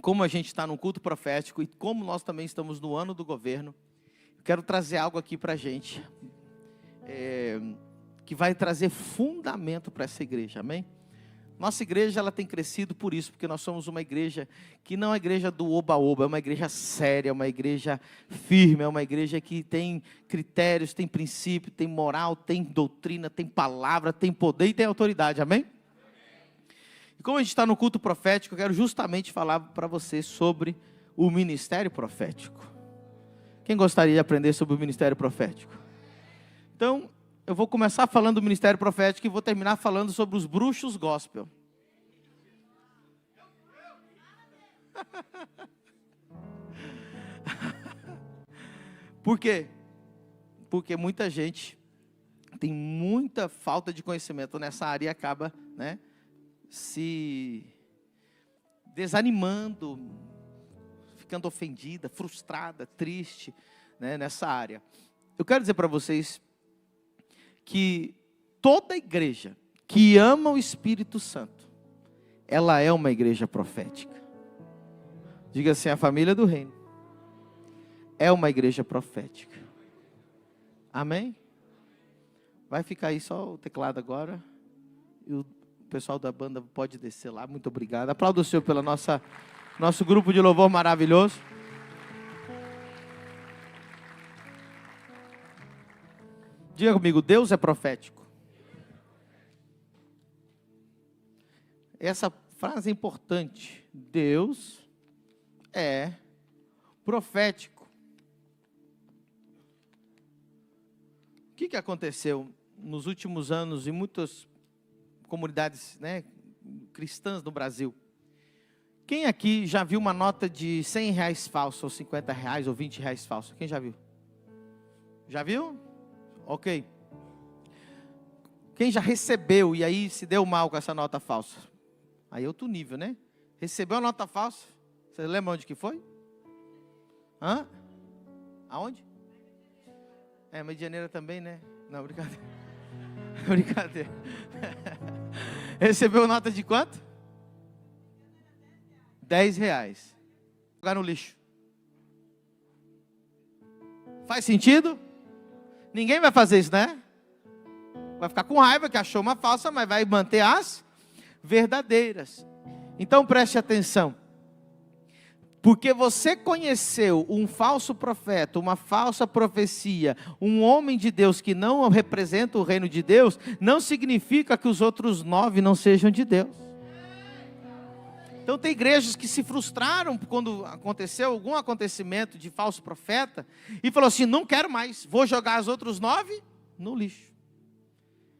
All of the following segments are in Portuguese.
como a gente está num culto profético e como nós também estamos no ano do governo, eu quero trazer algo aqui para a gente, que vai trazer fundamento para essa igreja, amém? Nossa igreja, ela tem crescido por isso, porque nós somos uma igreja que não é uma igreja do oba-oba, é uma igreja séria, é uma igreja firme, é uma igreja que tem critérios, tem princípio, tem moral, tem doutrina, tem palavra, tem poder e tem autoridade, amém? E como a gente está no culto profético, eu quero justamente falar para você sobre o ministério profético. Quem gostaria de aprender sobre o ministério profético? Então, eu vou começar falando do ministério profético e vou terminar falando sobre os bruxos gospel. Por quê? Porque muita gente tem muita falta de conhecimento nessa área e acaba, se desanimando, ficando ofendida, frustrada, triste, nessa área. Eu quero dizer para vocês que toda igreja que ama o Espírito Santo, ela é uma igreja profética. Diga assim, a família do reino é uma igreja profética. Amém? Vai ficar aí só o teclado agora. E o pessoal da banda pode descer lá. Muito obrigado. Aplauda o Senhor pelo nosso grupo de louvor maravilhoso. Diga comigo, Deus é profético. Essa frase é importante. Deus é profético. O que aconteceu nos últimos anos em muitas comunidades cristãs no Brasil? Quem aqui já viu uma nota de R$100 falsa, ou R$50, ou R$20 falsa? Quem já viu? Já viu? Ok. Quem já recebeu e aí se deu mal com essa nota falsa? Aí é outro nível, né? Recebeu a nota falsa? Você lembra onde que foi? Hã? Aonde? Mas de Janeiro também, né? Não, brincadeira. Brincadeira. Recebeu nota de quanto? R$10. Jogar no lixo. Faz sentido? Ninguém vai fazer isso, né? Vai ficar com raiva que achou uma falsa, mas vai manter as verdadeiras. Então preste atenção. Porque você conheceu um falso profeta, uma falsa profecia, um homem de Deus que não representa o reino de Deus, não significa que os outros 9 não sejam de Deus. Então tem igrejas que se frustraram quando aconteceu algum acontecimento de falso profeta e falou assim, não quero mais, vou jogar os outros 9 no lixo.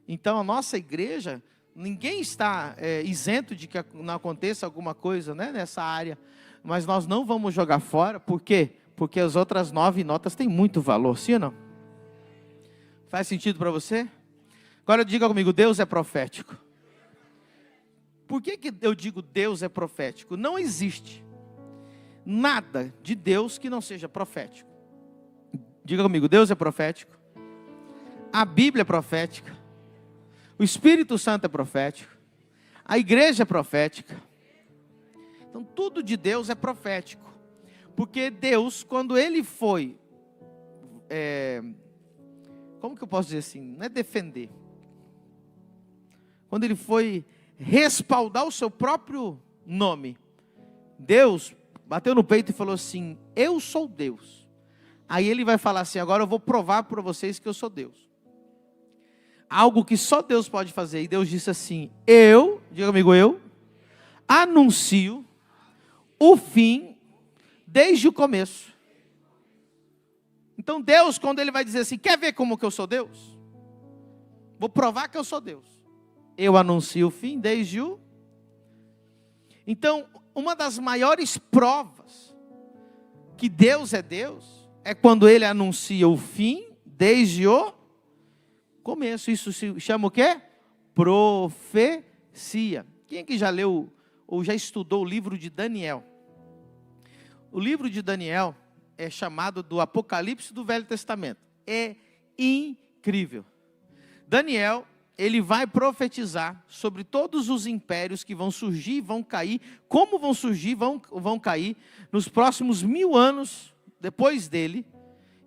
Então a nossa igreja, ninguém está isento de que não aconteça alguma coisa nessa área, mas nós não vamos jogar fora, por quê? Porque as outras 9 notas têm muito valor, sim ou não? Faz sentido para você? Agora diga comigo, Deus é profético. Por que eu digo Deus é profético? Não existe nada de Deus que não seja profético. Diga comigo, Deus é profético. A Bíblia é profética. O Espírito Santo é profético. A igreja é profética. Então tudo de Deus é profético. Porque Deus, quando Ele foi... como que eu posso dizer assim? Não é defender. Quando Ele foi respaldar o seu próprio nome, Deus bateu no peito e falou assim, eu sou Deus. Aí Ele vai falar assim, agora eu vou provar para vocês que eu sou Deus. Algo que só Deus pode fazer. E Deus disse assim, diga comigo, eu anuncio o fim desde o começo. Então Deus, quando Ele vai dizer assim, quer ver como que eu sou Deus? Vou provar que eu sou Deus. Eu anuncio o fim desde o... Então, uma das maiores provas que Deus é quando Ele anuncia o fim desde o começo. Isso se chama o quê? Profecia. Quem aqui já leu ou já estudou o livro de Daniel? O livro de Daniel é chamado do Apocalipse do Velho Testamento. É incrível. Daniel, ele vai profetizar sobre todos os impérios que vão surgir e vão cair, como vão surgir, vão cair, nos próximos 1000 anos depois dele.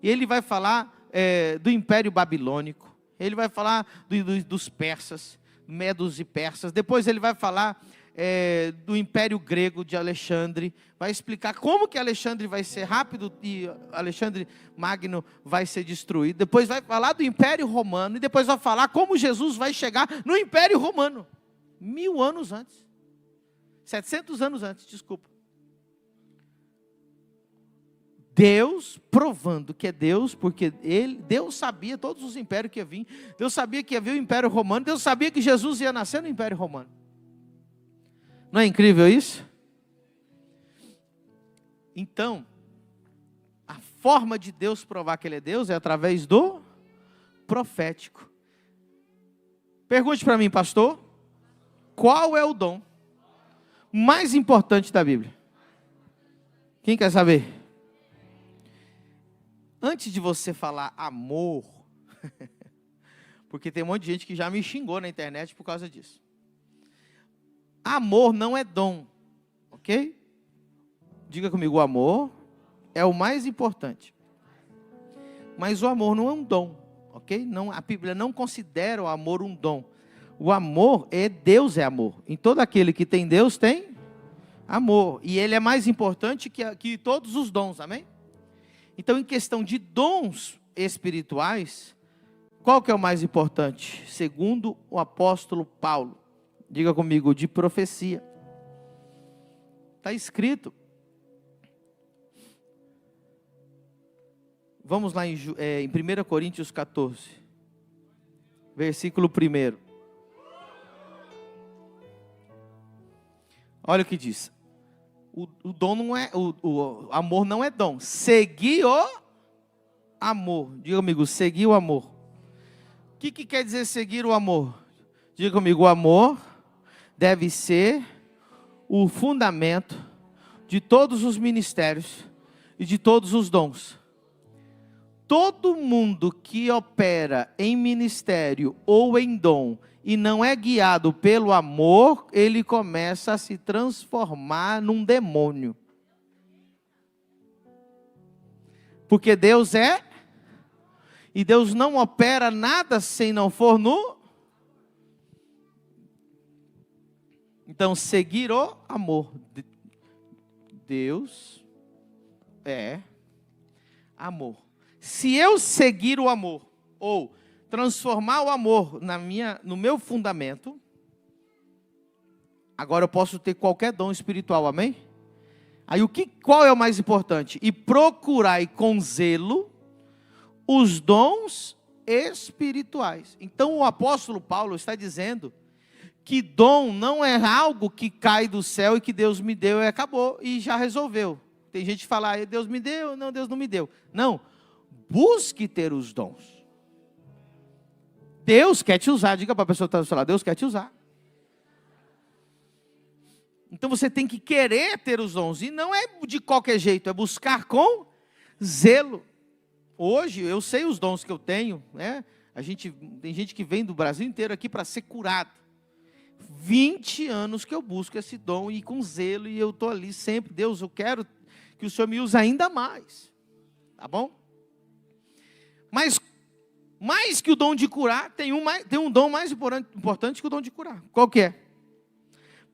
E ele vai falar do Império Babilônico, ele vai falar dos persas, medos e persas. Depois ele vai falar do Império Grego de Alexandre, vai explicar como que Alexandre vai ser rápido e Alexandre Magno vai ser destruído. Depois vai falar do Império Romano e depois vai falar como Jesus vai chegar no Império Romano, 1000 anos antes, 700 anos antes, desculpa. Deus provando que é Deus, porque Deus sabia todos os impérios que ia vir, Deus sabia que havia o Império Romano, Deus sabia que Jesus ia nascer no Império Romano. Não é incrível isso? Então, a forma de Deus provar que Ele é Deus é através do profético. Pergunte para mim, pastor, qual é o dom mais importante da Bíblia? Quem quer saber? Antes de você falar amor, porque tem um monte de gente que já me xingou na internet por causa disso. Amor não é dom, ok? Diga comigo, o amor é o mais importante. Mas o amor não é um dom, ok? Não, a Bíblia não considera o amor um dom. O amor Deus é amor. Em todo aquele que tem Deus tem amor. E ele é mais importante que todos os dons, amém? Então, em questão de dons espirituais, qual que é o mais importante? Segundo o apóstolo Paulo. Diga comigo, de profecia. Está escrito. Vamos lá em 1 Coríntios 14. Versículo 1. Olha o que diz. O dom não é, o amor não é dom. Seguir o amor. Diga comigo, seguir o amor. O que quer dizer seguir o amor? Diga comigo, o amor deve ser o fundamento de todos os ministérios e de todos os dons. Todo mundo que opera em ministério ou em dom e não é guiado pelo amor, ele começa a se transformar num demônio. Porque Deus é, e Deus não opera nada sem não for no. Então, seguir o amor. Deus é amor. Se eu seguir o amor, ou transformar o amor no meu fundamento, agora eu posso ter qualquer dom espiritual, amém? Aí qual é o mais importante? E procurai com zelo os dons espirituais. Então o apóstolo Paulo está dizendo que dom não é algo que cai do céu e que Deus me deu e acabou e já resolveu. Tem gente que fala, Deus me deu, não, Deus não me deu. Não, busque ter os dons. Deus quer te usar, diga para a pessoa que está do seu lado, Deus quer te usar. Então você tem que querer ter os dons, e não é de qualquer jeito, é buscar com zelo. Hoje eu sei os dons que eu tenho, né? Tem gente que vem do Brasil inteiro aqui para ser curado. 20 anos que eu busco esse dom e com zelo, e eu estou ali sempre, Deus, eu quero que o Senhor me use ainda mais, tá bom? Mas, mais que o dom de curar, tem um dom mais importante que o dom de curar. Qual que é?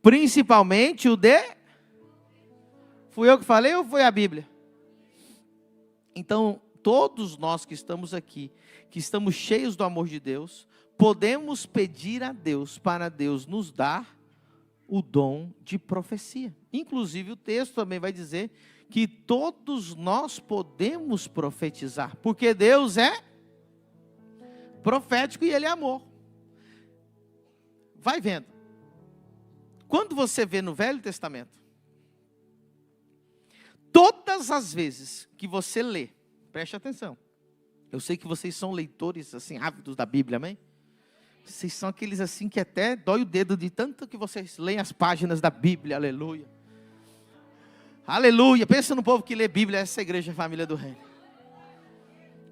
Principalmente o de... Fui eu que falei ou foi a Bíblia? Então, todos nós que estamos aqui, que estamos cheios do amor de Deus, podemos pedir a Deus para Deus nos dar o dom de profecia. Inclusive o texto também vai dizer que todos nós podemos profetizar, porque Deus é profético e Ele é amor. Vai vendo. Quando você vê no Velho Testamento, todas as vezes que você lê, preste atenção, eu sei que vocês são leitores assim ávidos da Bíblia, amém? Vocês são aqueles assim que até dói o dedo de tanto que vocês leem as páginas da Bíblia, aleluia. Aleluia, pensa no povo que lê Bíblia, essa igreja é a família do reino.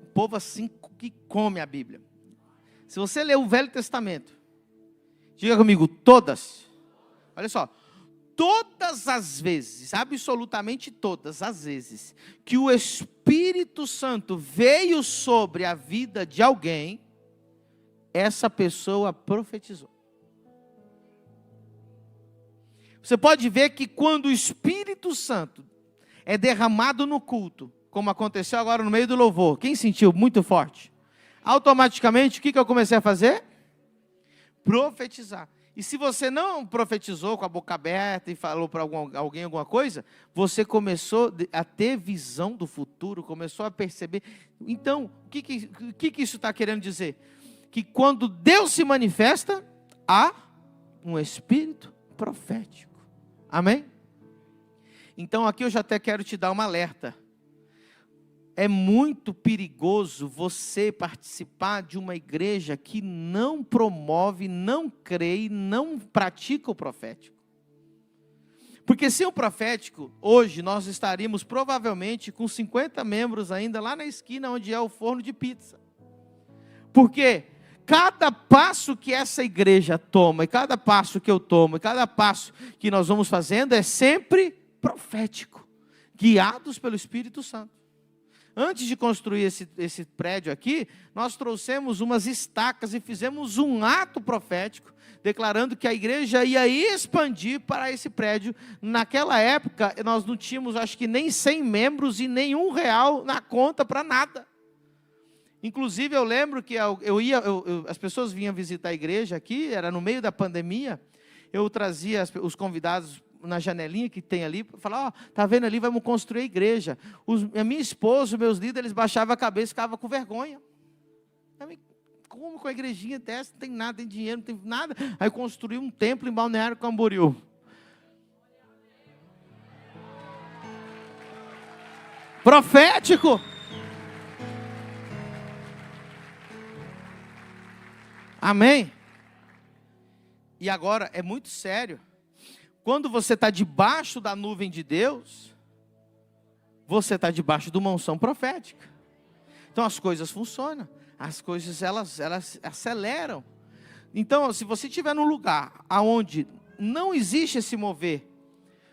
O povo assim que come a Bíblia. Se você ler o Velho Testamento, Diga comigo, todas. Olha só. Todas as vezes, absolutamente todas as vezes, que o Espírito Santo veio sobre a vida de alguém, essa pessoa profetizou. Você pode ver que quando o Espírito Santo é derramado no culto, como aconteceu agora no meio do louvor, quem sentiu muito forte? Automaticamente, o que eu comecei a fazer? Profetizar. E se você não profetizou com a boca aberta e falou para alguém alguma coisa, você começou a ter visão do futuro, começou a perceber. Então, o que isso está querendo dizer? Que quando Deus se manifesta, há um espírito profético. Amém? Então, aqui eu já até quero te dar um alerta. É muito perigoso você participar de uma igreja que não promove, não crê e não pratica o profético. Porque sem o profético, hoje nós estaríamos provavelmente com 50 membros ainda lá na esquina onde é o forno de pizza. Porque cada passo que essa igreja toma, e cada passo que eu tomo, e cada passo que nós vamos fazendo é sempre profético, guiados pelo Espírito Santo. Antes de construir esse prédio aqui, nós trouxemos umas estacas e fizemos um ato profético, declarando que a igreja ia expandir para esse prédio. Naquela época, nós não tínhamos, acho que nem 100 membros e nem R$1 na conta para nada. Inclusive, eu lembro que as pessoas vinham visitar a igreja aqui, era no meio da pandemia, eu trazia os convidados na janelinha que tem ali, falar, tá vendo ali, vamos construir a igreja. A minha esposa, meus líderes, eles baixavam a cabeça e ficavam com vergonha. Como com a igrejinha dessa, não tem nada, tem dinheiro, não tem nada. Aí construiu um templo em Balneário Camboriú. Profético. Amém? E agora, é muito sério. Quando você está debaixo da nuvem de Deus, você está debaixo de uma unção profética. Então as coisas funcionam, as coisas elas aceleram. Então, se você estiver num lugar onde não existe esse mover,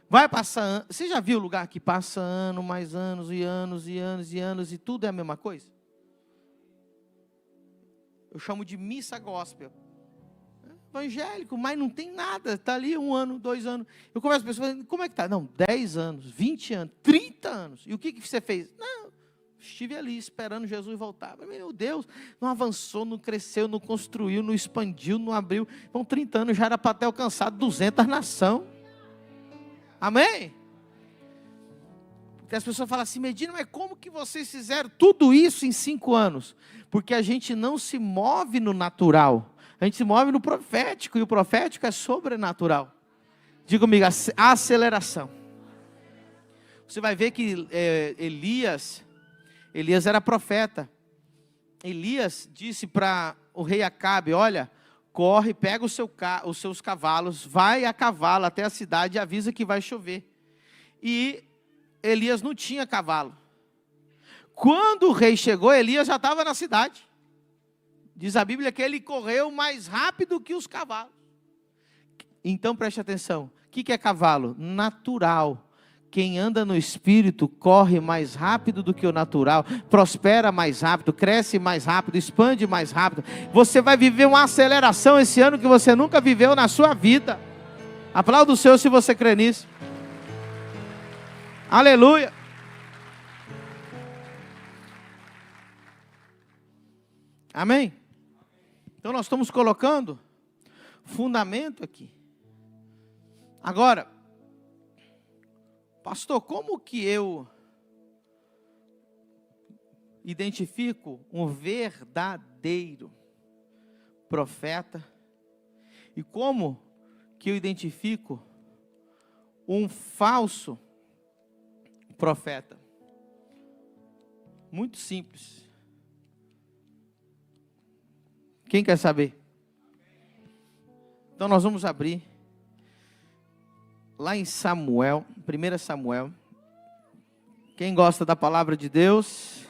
vai passar. Você já viu lugar que passa ano, mais anos e anos e anos e anos e tudo é a mesma coisa? Eu chamo de missa gospel. Evangélico, mas não tem nada, está ali 1 ano, 2 anos. Eu converso com as pessoas, como é que está? Não, 10 anos, 20 anos, 30 anos. E o que você fez? Não, estive ali esperando Jesus voltar. Meu Deus, não avançou, não cresceu, não construiu, não expandiu, não abriu. Então 30 anos já era para ter alcançado 200 nações. Amém? Porque as pessoas falam assim, Medina, mas como que vocês fizeram tudo isso em 5 anos? Porque a gente não se move no natural. A gente se move no profético, e o profético é sobrenatural. Diga comigo, a aceleração. Você vai ver que Elias era profeta. Elias disse para o rei Acabe, olha, corre, pega os seus cavalos, vai a cavalo até a cidade e avisa que vai chover. E Elias não tinha cavalo. Quando o rei chegou, Elias já estava na cidade. Diz a Bíblia que ele correu mais rápido que os cavalos. Então preste atenção. O que é cavalo? Natural. Quem anda no Espírito corre mais rápido do que o natural. Prospera mais rápido, cresce mais rápido, expande mais rápido. Você vai viver uma aceleração esse ano que você nunca viveu na sua vida. Aplauda o Senhor se você crê nisso. Aleluia. Amém? Então nós estamos colocando fundamento aqui. Agora, pastor, como que eu identifico um verdadeiro profeta? E como que eu identifico um falso profeta? Muito simples. Quem quer saber? Então nós vamos abrir lá em Samuel, 1 Samuel. Quem gosta da palavra de Deus?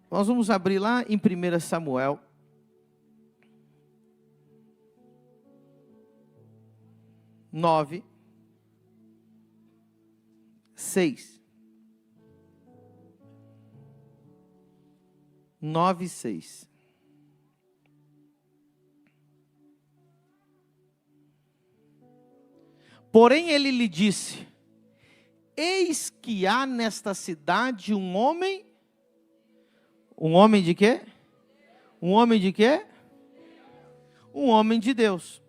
Nós vamos abrir lá em 1 Samuel. 9, 6. 9, 6. Porém ele lhe disse: eis que há nesta cidade um homem de quê? Um homem de quê? Um homem de Deus.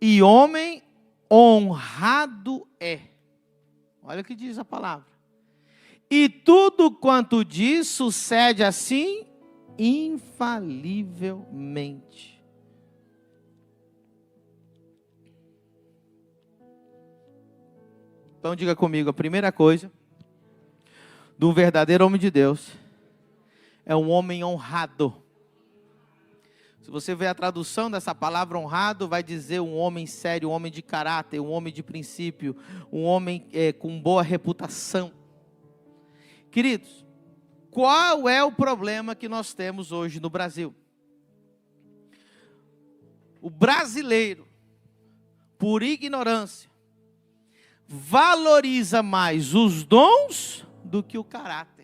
E homem honrado é. Olha o que diz a palavra. E tudo quanto diz sucede assim, infalivelmente. Então diga comigo, a primeira coisa de um verdadeiro homem de Deus é um homem honrado. Se você ver a tradução dessa palavra honrado, vai dizer um homem sério, um homem de caráter, um homem de princípio, um homem com boa reputação. Queridos, qual é o problema que nós temos hoje no Brasil? O brasileiro, por ignorância, valoriza mais os dons do que o caráter.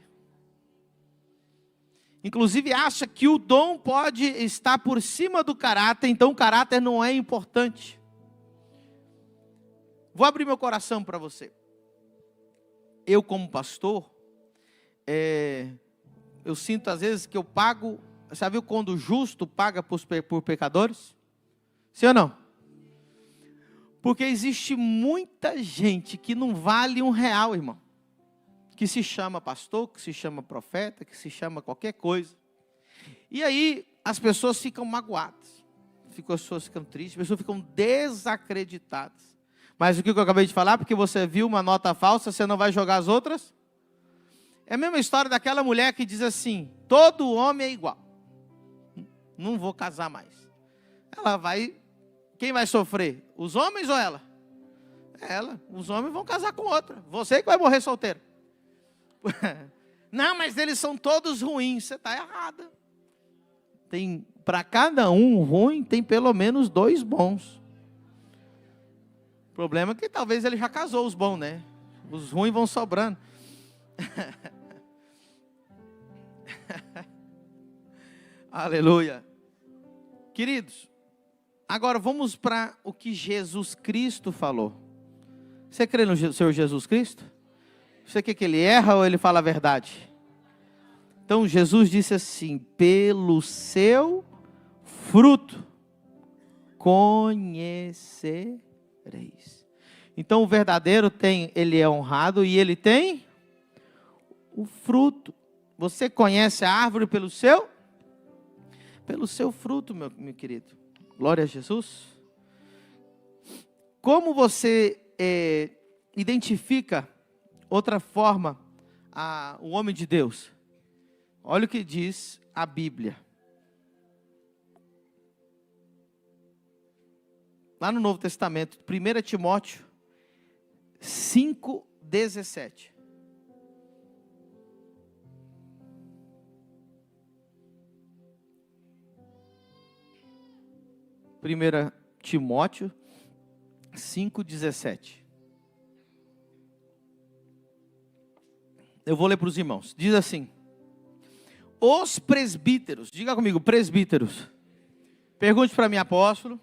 Inclusive acha que o dom pode estar por cima do caráter, então o caráter não é importante. Vou abrir meu coração para você. Eu como pastor, eu sinto às vezes que eu pago, sabe quando o justo paga por pecadores? Sim ou não? Porque existe muita gente que não vale R$1, irmão. Que se chama pastor, que se chama profeta, que se chama qualquer coisa. E aí as pessoas ficam magoadas. As pessoas ficam tristes, as pessoas ficam desacreditadas. Mas o que eu acabei de falar, porque você viu uma nota falsa, você não vai jogar as outras? É a mesma história daquela mulher que diz assim: todo homem é igual. Não vou casar mais. Ela vai... Quem vai sofrer? Os homens ou ela? Ela. Os homens vão casar com outra. Você que vai morrer solteiro. Não, mas eles são todos ruins. Você está errada. Tem, para cada um ruim, tem pelo menos 2 bons. O problema é que talvez ele já casou os bons, né? Os ruins vão sobrando. Aleluia. Queridos, agora vamos para o que Jesus Cristo falou. Você crê no Senhor Jesus Cristo? Você quer que ele erra ou ele fala a verdade? Então Jesus disse assim: pelo seu fruto conhecereis. Então o verdadeiro ele é honrado e ele tem o fruto. Você conhece a árvore pelo seu fruto, meu querido. Glória a Jesus. Como você identifica outra forma o homem de Deus? Olha o que diz a Bíblia. Lá no Novo Testamento, 1 Timóteo 5:17. Primeira Timóteo 5:17. Eu vou ler para os irmãos. Diz assim: os presbíteros, diga comigo, presbíteros. Pergunte para mim, apóstolo,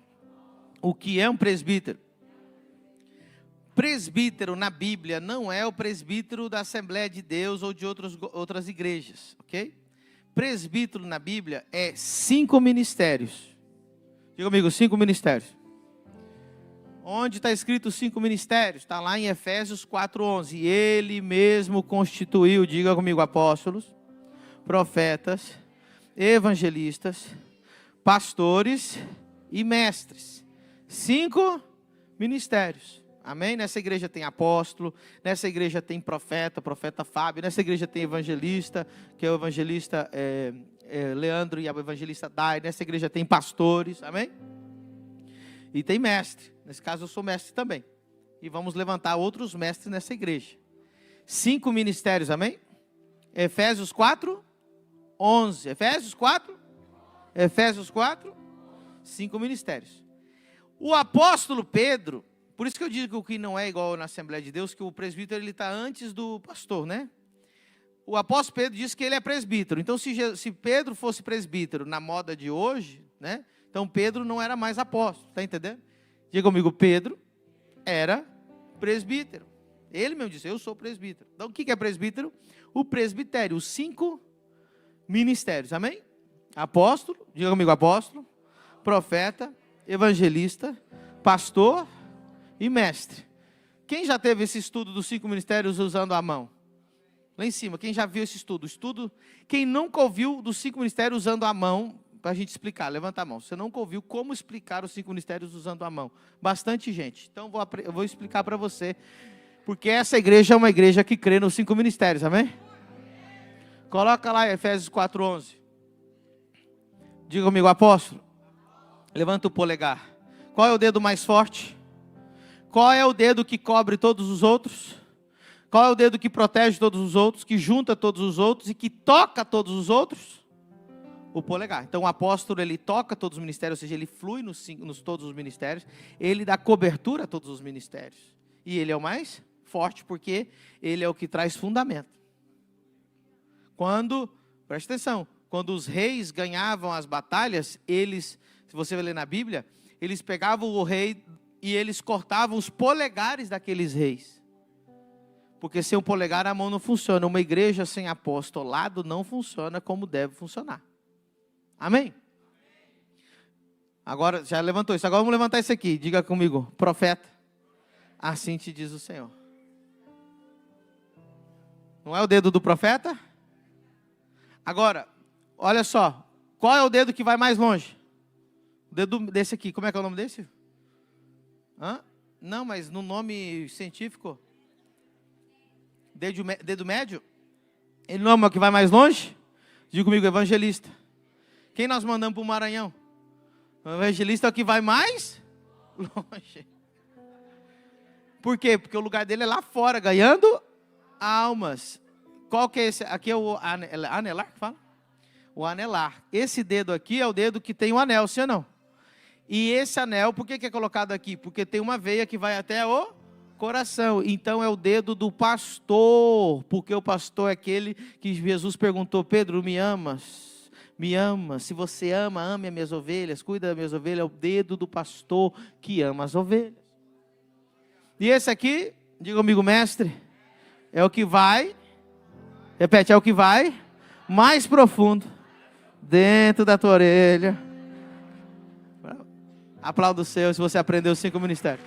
o que é um presbítero? Presbítero na Bíblia não é o presbítero da Assembleia de Deus ou de outras igrejas, ok? Presbítero na Bíblia é 5 ministérios. Diga comigo, 5 ministérios. Onde está escrito 5 ministérios? Está lá em Efésios 4:11. Ele mesmo constituiu, diga comigo, apóstolos, profetas, evangelistas, pastores e mestres. 5 ministérios. Amém? Nessa igreja tem apóstolo, nessa igreja tem profeta Fábio, nessa igreja tem evangelista, que é o evangelista Leandro e a evangelista Dai, nessa igreja tem pastores, amém? E tem mestre, nesse caso eu sou mestre também. E vamos levantar outros mestres nessa igreja. 5 ministérios, amém? Efésios 4:11. Efésios 4, 5 ministérios. O apóstolo Pedro, por isso que eu digo que não é igual na Assembleia de Deus, que o presbítero ele está antes do pastor, né? O apóstolo Pedro diz que ele é presbítero. Então, se Pedro fosse presbítero na moda de hoje, né? Então Pedro não era mais apóstolo, tá entendendo? Diga comigo, Pedro era presbítero. Ele mesmo disse, eu sou presbítero. Então o que é presbítero? O presbitério, os 5 ministérios, amém? Apóstolo, diga comigo, apóstolo, profeta, evangelista, pastor e mestre. Quem já teve esse estudo dos 5 ministérios usando a mão? Lá em cima, quem já viu esse estudo? Quem nunca ouviu dos 5 ministérios usando a mão, para a gente explicar, levanta a mão. Você nunca ouviu como explicar os 5 ministérios usando a mão? Bastante gente. Então eu vou explicar para você, porque essa igreja é uma igreja que crê nos 5 ministérios, amém? Coloca lá Efésios 4:11. Diga comigo, apóstolo. Levanta o polegar. Qual é o dedo mais forte? Qual é o dedo que cobre todos os outros? Qual é o dedo que protege todos os outros, que junta todos os outros e que toca todos os outros? O polegar. Então o apóstolo, ele toca todos os ministérios, ou seja, ele flui nos todos os ministérios, ele dá cobertura a todos os ministérios. E ele é o mais forte, porque ele é o que traz fundamento. Preste atenção, quando os reis ganhavam as batalhas, eles, se você ler na Bíblia, eles pegavam o rei e eles cortavam os polegares daqueles reis. Porque sem o polegar a mão não funciona. Uma igreja sem apostolado não funciona como deve funcionar. Amém? Agora, já levantou isso. Agora vamos levantar isso aqui. Diga comigo, profeta. Assim te diz o Senhor. Não é o dedo do profeta? Agora, olha só. Qual é o dedo que vai mais longe? O dedo desse aqui. Como é que é o nome desse? Não, mas no nome científico. Dedo médio? Ele não é o que vai mais longe? Diga comigo, evangelista. Quem nós mandamos para o Maranhão? O evangelista é o que vai mais longe. Por quê? Porque o lugar dele é lá fora, ganhando almas. Qual que é esse? Aqui é o anelar que fala? O anelar. Esse dedo aqui é o dedo que tem o anel, sim ou não? E esse anel, por que é colocado aqui? Porque tem uma veia que vai até o coração. Então é o dedo do pastor. Porque o pastor é aquele que Jesus perguntou, Pedro, me amas? Me ama, se você ama, ame as minhas ovelhas, cuida das minhas ovelhas, é o dedo do pastor que ama as ovelhas. E esse aqui, diga comigo, mestre, é o que vai, repete, é o que vai mais profundo dentro da tua orelha. Aplauda o seu se você aprendeu os 5 ministérios.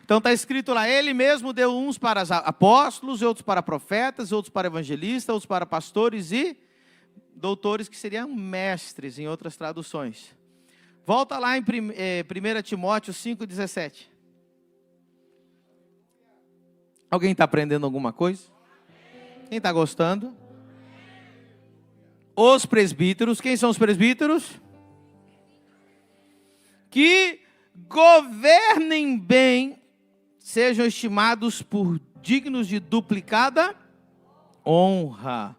Então está escrito lá, ele mesmo deu uns para apóstolos, outros para profetas, outros para evangelistas, outros para pastores e doutores, que seriam mestres em outras traduções. Volta lá em 1 Timóteo 5,17. Alguém está aprendendo alguma coisa? Quem está gostando? Os presbíteros, quem são os presbíteros? Que governem bem, sejam estimados por dignos de duplicada honra.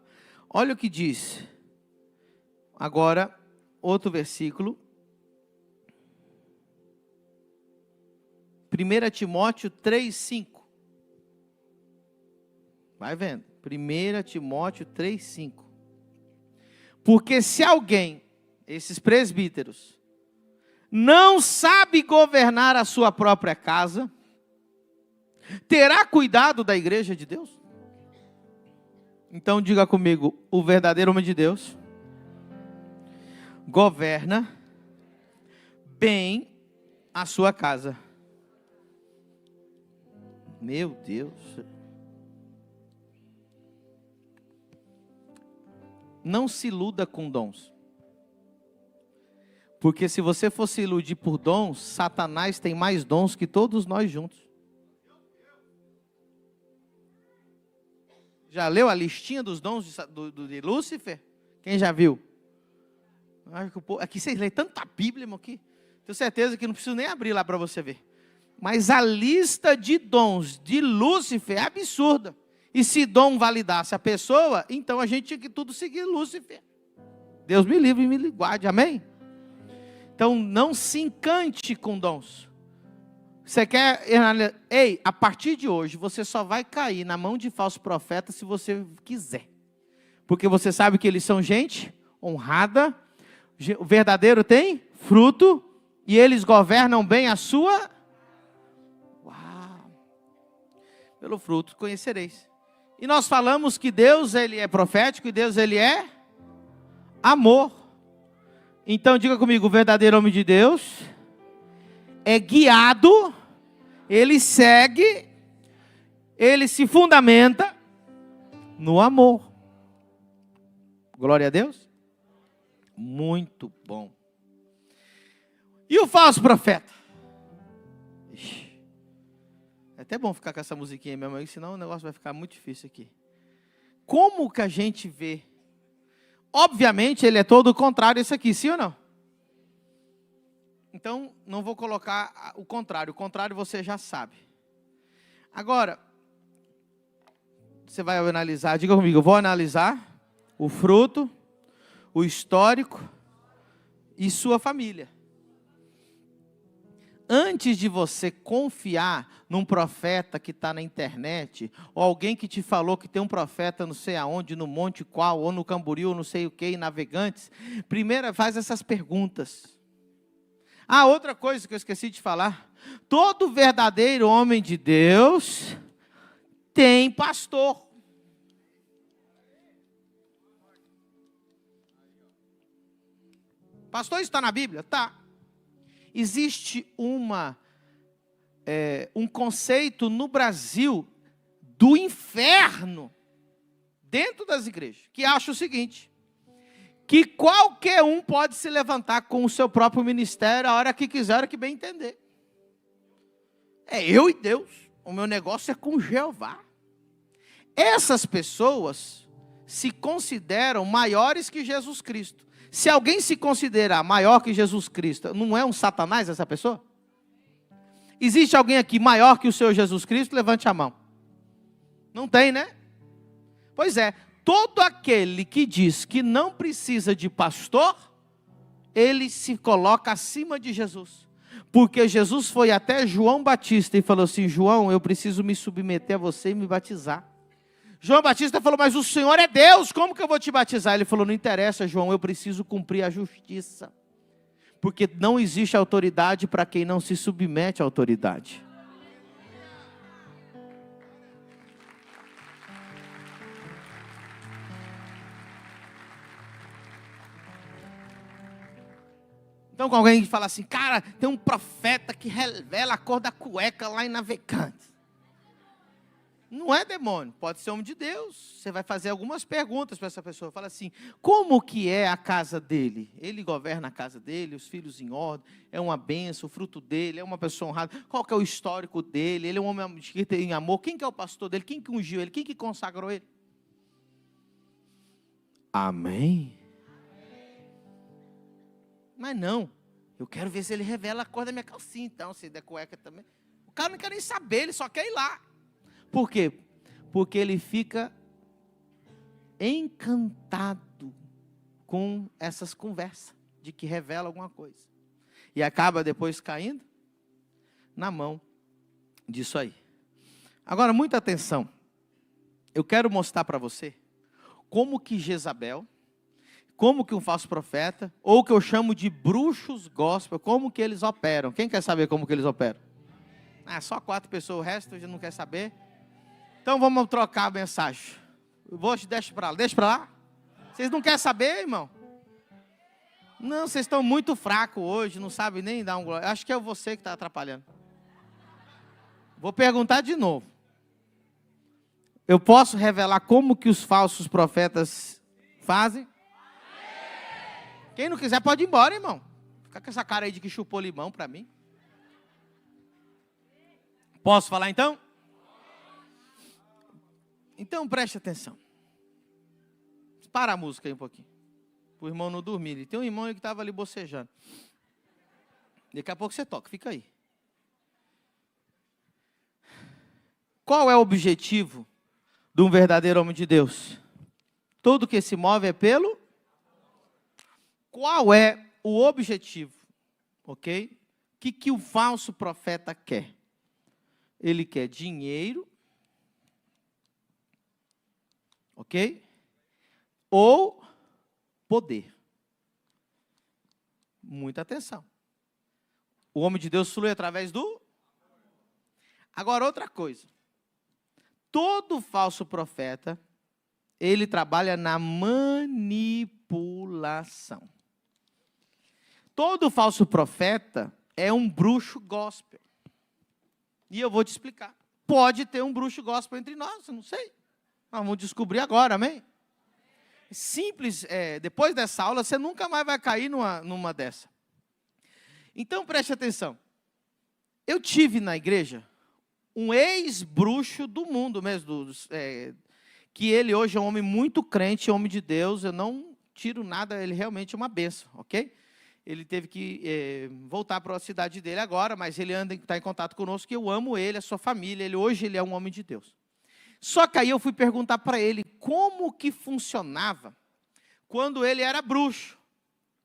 Olha o que diz. Agora, outro versículo. 1 Timóteo 3,5. Vai vendo. 1 Timóteo 3,5. Porque se alguém, esses presbíteros, não sabe governar a sua própria casa, terá cuidado da igreja de Deus? Então diga comigo, o verdadeiro homem de Deus governa bem a sua casa. Meu Deus. Não se iluda com dons. Porque se você for se iludir por dons, Satanás tem mais dons que todos nós juntos. Já leu a listinha dos dons de Lúcifer? Quem já viu? Aqui vocês lêem tanta Bíblia, irmão, aqui. Tenho certeza que não preciso nem abrir lá para você ver. Mas a lista de dons de Lúcifer é absurda. E se dom validasse a pessoa, então a gente tinha que tudo seguir Lúcifer. Deus me livre e me guarde, amém? Então, não se encante com dons. Você quer... Ei, a partir de hoje, você só vai cair na mão de falsos profetas se você quiser. Porque você sabe que eles são gente honrada, o verdadeiro tem fruto, e eles governam bem a sua... Uau! Pelo fruto conhecereis. E nós falamos que Deus, Ele é profético, e Deus, Ele é amor. Então, diga comigo, o verdadeiro homem de Deus é guiado, ele segue, ele se fundamenta no amor. Glória a Deus. Muito bom. E o falso profeta? Ixi, é até bom ficar com essa musiquinha mesmo aí, senão o negócio vai ficar muito difícil aqui. Como que a gente vê? Obviamente, ele é todo o contrário disso aqui, sim ou não? Então, não vou colocar o contrário você já sabe. Agora, você vai analisar, diga comigo, eu vou analisar o fruto, o histórico e sua família. Antes de você confiar num profeta que está na internet, ou alguém que te falou que tem um profeta não sei aonde, no Monte Qual, ou no Camboriú, não sei o que, em Navegantes, primeiro faz essas perguntas. Ah, outra coisa que eu esqueci de falar. Todo verdadeiro homem de Deus tem pastor. Pastor está na Bíblia? Tá. Existe um conceito no Brasil do inferno dentro das igrejas, que acha o seguinte, que qualquer um pode se levantar com o seu próprio ministério a hora que quiser, a hora que bem entender. É eu e Deus, o meu negócio é com Jeová. Essas pessoas se consideram maiores que Jesus Cristo. Se alguém se considerar maior que Jesus Cristo, não é um satanás essa pessoa? Existe alguém aqui maior que o Senhor Jesus Cristo? Levante a mão. Não tem, né? Pois é, todo aquele que diz que não precisa de pastor, ele se coloca acima de Jesus. Porque Jesus foi até João Batista e falou assim, João, eu preciso me submeter a você e me batizar. João Batista falou, mas o Senhor é Deus, como que eu vou te batizar? Ele falou, não interessa, João, eu preciso cumprir a justiça. Porque não existe autoridade para quem não se submete à autoridade. Então, com alguém que fala assim, cara, tem um profeta que revela a cor da cueca lá em Navegantes. Não é demônio, pode ser homem de Deus. Você vai fazer algumas perguntas para essa pessoa. Fala assim, como que é a casa dele? Ele governa a casa dele, os filhos em ordem, é uma bênção, o fruto dele, é uma pessoa honrada. Qual que é o histórico dele? Ele é um homem que tem amor. Quem que é o pastor dele? Quem que ungiu ele? Quem que consagrou ele? Amém? Mas não, eu quero ver se ele revela a cor da minha calcinha, então, se der cueca também. O cara não quer nem saber, ele só quer ir lá. Por quê? Porque ele fica encantado com essas conversas de que revela alguma coisa. E acaba depois caindo na mão disso aí. Agora, muita atenção. Eu quero mostrar para você como que Jezabel, como que um falso profeta, ou que eu chamo de bruxos gospel, como que eles operam. Quem quer saber como que eles operam? Ah, só 4 pessoas, o resto já não quer saber. Então vamos trocar a mensagem. Deixa para lá. Vocês não querem saber, irmão? Não, vocês estão muito fracos hoje, não sabem nem dar um glória. Acho que é você que está atrapalhando. Vou perguntar de novo. Eu posso revelar como que os falsos profetas fazem? Quem não quiser pode ir embora, irmão. Fica com essa cara aí de que chupou limão para mim. Posso falar então? Então preste atenção. Para a música aí um pouquinho. Para o irmão não dormir. Tem um irmão aí que estava ali bocejando. Daqui a pouco você toca, fica aí. Qual é o objetivo de um verdadeiro homem de Deus? Tudo que se move é pelo Qual é o objetivo? Ok? O que o falso profeta quer? Ele quer dinheiro, ok? Ou poder. Muita atenção. O homem de Deus flui através do... Agora, outra coisa. Todo falso profeta, ele trabalha na manipulação. Todo falso profeta é um bruxo gospel. E eu vou te explicar. Pode ter um bruxo gospel entre nós, eu não sei. Nós vamos descobrir agora, amém? Simples, depois dessa aula, você nunca mais vai cair numa dessa. Então, preste atenção. Eu tive na igreja um ex-bruxo do mundo mesmo, que ele hoje é um homem muito crente, homem de Deus, eu não tiro nada, ele realmente é uma bênção, ok? Ele teve que voltar para a cidade dele agora, mas ele está em contato conosco, e eu amo ele, a sua família, hoje ele é um homem de Deus. Só que aí eu fui perguntar para ele como que funcionava quando ele era bruxo.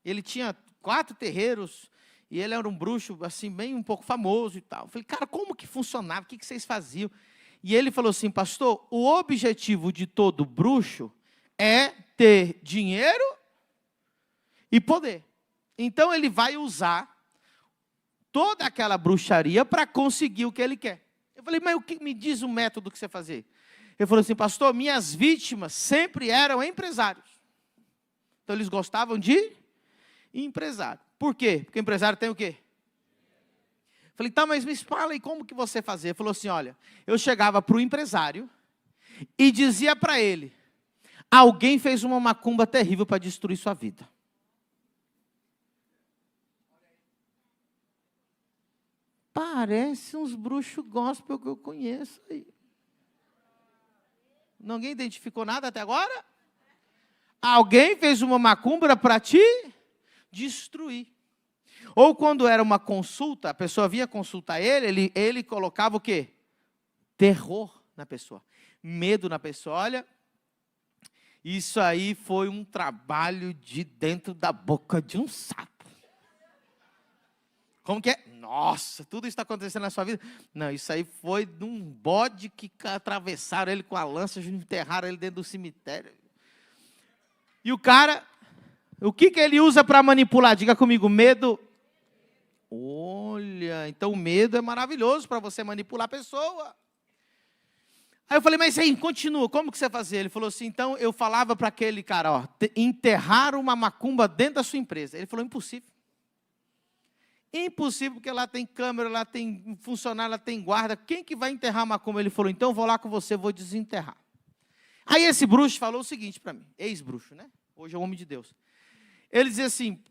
Ele tinha 4 terreiros, e ele era um bruxo, assim, bem um pouco famoso e tal. Eu falei, cara, como que funcionava? O que vocês faziam? E ele falou assim, pastor, o objetivo de todo bruxo é ter dinheiro e poder. Então, ele vai usar toda aquela bruxaria para conseguir o que ele quer. Eu falei, mas me diz o método que você fazia? Ele falou assim, pastor, minhas vítimas sempre eram empresários. Então, eles gostavam de empresário. Por quê? Porque o empresário tem o quê? Eu falei, tá, mas me fala aí como que você fazia? Ele falou assim, olha, eu chegava para o empresário e dizia para ele, alguém fez uma macumba terrível para destruir sua vida. Parece uns bruxos gospel que eu conheço aí. Ninguém identificou nada até agora? Alguém fez uma macumba para te destruir. Ou quando era uma consulta, a pessoa vinha consultar ele colocava o quê? Terror na pessoa. Medo na pessoa. Olha, isso aí foi um trabalho de dentro da boca de um sapo. Como que é? Nossa, tudo isso está acontecendo na sua vida? Não, isso aí foi de um bode que atravessaram ele com a lança, enterraram ele dentro do cemitério. E o cara, o que ele usa para manipular? Diga comigo, medo. Olha, então o medo é maravilhoso para você manipular a pessoa. Aí eu falei, mas aí, continua, como que você fazia? Ele falou assim, então eu falava para aquele cara, ó, enterrar uma macumba dentro da sua empresa. Ele falou, impossível. Impossível, porque lá tem câmera, lá tem funcionário, lá tem guarda. Quem que vai enterrar a macumba? Ele falou, então eu vou lá com você, vou desenterrar. Aí esse bruxo falou o seguinte para mim, ex-bruxo, né? Hoje é um homem de Deus. Ele dizia assim,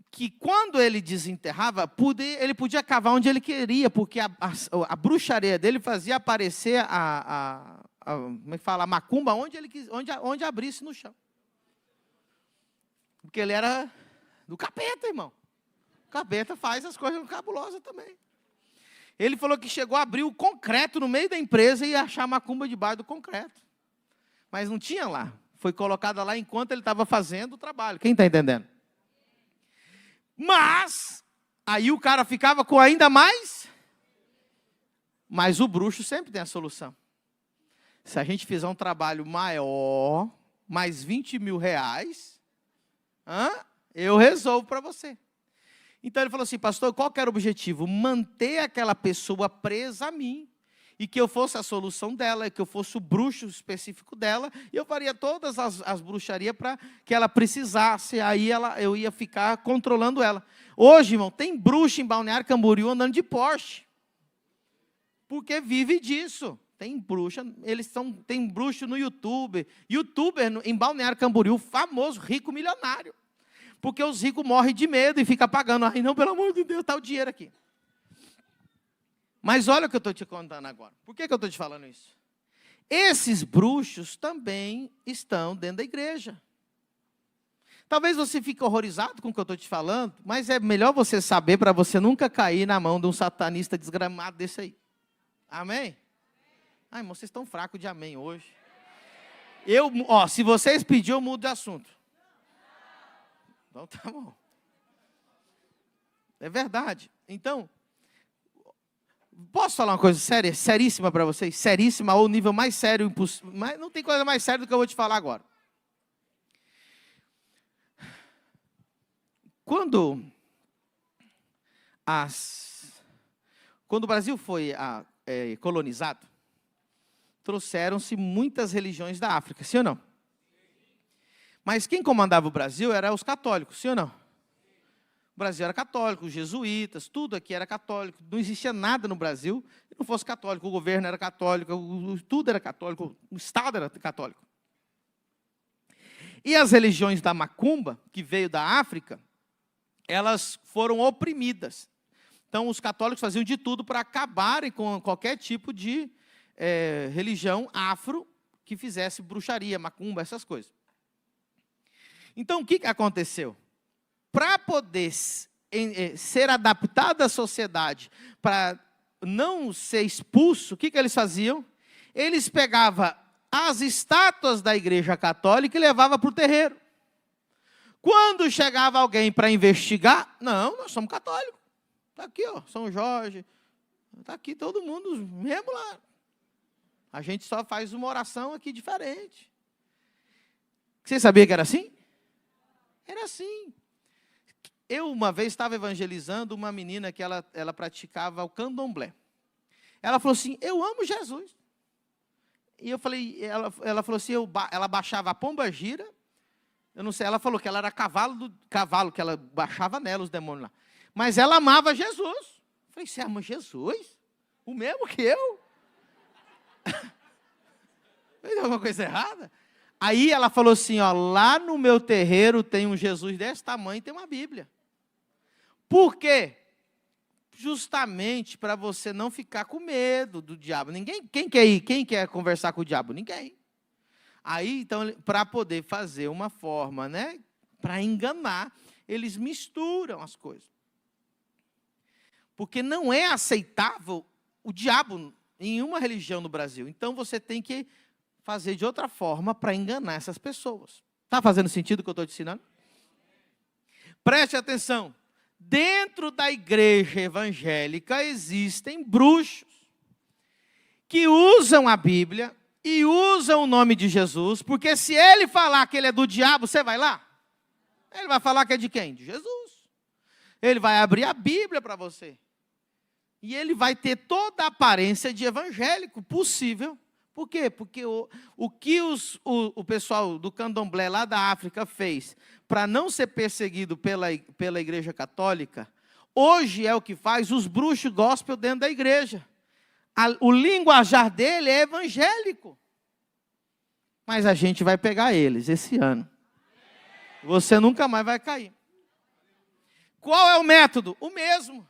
que quando ele desenterrava, ele podia cavar onde ele queria, porque a bruxaria dele fazia aparecer como é que fala, a macumba onde abrisse no chão. Porque ele era do capeta, irmão. O capeta faz as coisas cabulosas também. Ele falou que chegou a abrir o concreto no meio da empresa e achar a macumba debaixo do concreto. Mas não tinha lá. Foi colocada lá enquanto ele estava fazendo o trabalho. Quem está entendendo? Mas, aí o cara ficava com ainda mais. Mas o bruxo sempre tem a solução. Se a gente fizer um trabalho maior, mais 20 mil reais, eu resolvo para você. Então ele falou assim, pastor, qual que era o objetivo? Manter aquela pessoa presa a mim. E que eu fosse a solução dela, e que eu fosse o bruxo específico dela, e eu faria todas as bruxarias para que ela precisasse, aí eu ia ficar controlando ela. Hoje, irmão, tem bruxo em Balneário Camboriú andando de Porsche, porque vive disso. Tem bruxo no YouTube, youtuber em Balneário Camboriú, famoso, rico, milionário, porque os ricos morrem de medo e ficam pagando, ai não, pelo amor de Deus, está o dinheiro aqui. Mas olha o que eu estou te contando agora. Por que eu estou te falando isso? Esses bruxos também estão dentro da igreja. Talvez você fique horrorizado com o que eu estou te falando, mas é melhor você saber para você nunca cair na mão de um satanista desgramado desse aí. Amém? Ai, irmão, vocês estão fracos de amém hoje. Se vocês pedirem, eu mudo de assunto. Então tá bom. É verdade. Então, posso falar uma coisa séria, seríssima para vocês? Seríssima, ou nível mais sério, impossível. Mas não tem coisa mais séria do que eu vou te falar agora. Quando o Brasil foi colonizado, trouxeram-se muitas religiões da África, sim ou não? Mas quem comandava o Brasil eram os católicos, sim ou não? O Brasil era católico, os jesuítas, tudo aqui era católico. Não existia nada no Brasil que não fosse católico. O governo era católico, tudo era católico, o Estado era católico. E as religiões da macumba, que veio da África, elas foram oprimidas. Então, os católicos faziam de tudo para acabarem com qualquer tipo de religião afro que fizesse bruxaria, macumba, essas coisas. Então, o que aconteceu? Para poder ser adaptado à sociedade, para não ser expulso, o que eles faziam? Eles pegavam as estátuas da Igreja Católica e levavam para o terreiro. Quando chegava alguém para investigar, não, nós somos católicos. Está aqui, ó, São Jorge, está aqui todo mundo mesmo lá. A gente só faz uma oração aqui diferente. Você sabia que era assim? Era assim. Eu, uma vez, estava evangelizando uma menina que ela praticava o candomblé. Ela falou assim, eu amo Jesus. E eu falei, ela falou assim, ela baixava a pombagira, eu não sei, ela falou que ela era cavalo, que ela baixava nela os demônios lá. Mas ela amava Jesus. Eu falei, você ama Jesus? O mesmo que eu? Tem alguma coisa errada? Aí ela falou assim, ó, lá no meu terreiro tem um Jesus desse tamanho e tem uma Bíblia. Por quê? Justamente para você não ficar com medo do diabo. Quem quer ir? Quem quer conversar com o diabo? Ninguém. Aí, então, para poder fazer uma forma, né, para enganar, eles misturam as coisas. Porque não é aceitável o diabo em uma religião no Brasil. Então, você tem que fazer de outra forma para enganar essas pessoas. Está fazendo sentido o que eu estou te ensinando? Preste atenção. Dentro da igreja evangélica existem bruxos que usam a Bíblia e usam o nome de Jesus, porque se ele falar que ele é do diabo, você vai lá? Ele vai falar que é de quem? De Jesus. Ele vai abrir a Bíblia para você. E ele vai ter toda a aparência de evangélico possível. Por quê? Porque o que o pessoal do candomblé lá da África fez para não ser perseguido pela igreja católica, hoje é o que faz os bruxos gospel dentro da igreja. O linguajar dele é evangélico. Mas a gente vai pegar eles esse ano. Você nunca mais vai cair. Qual é o método? O mesmo.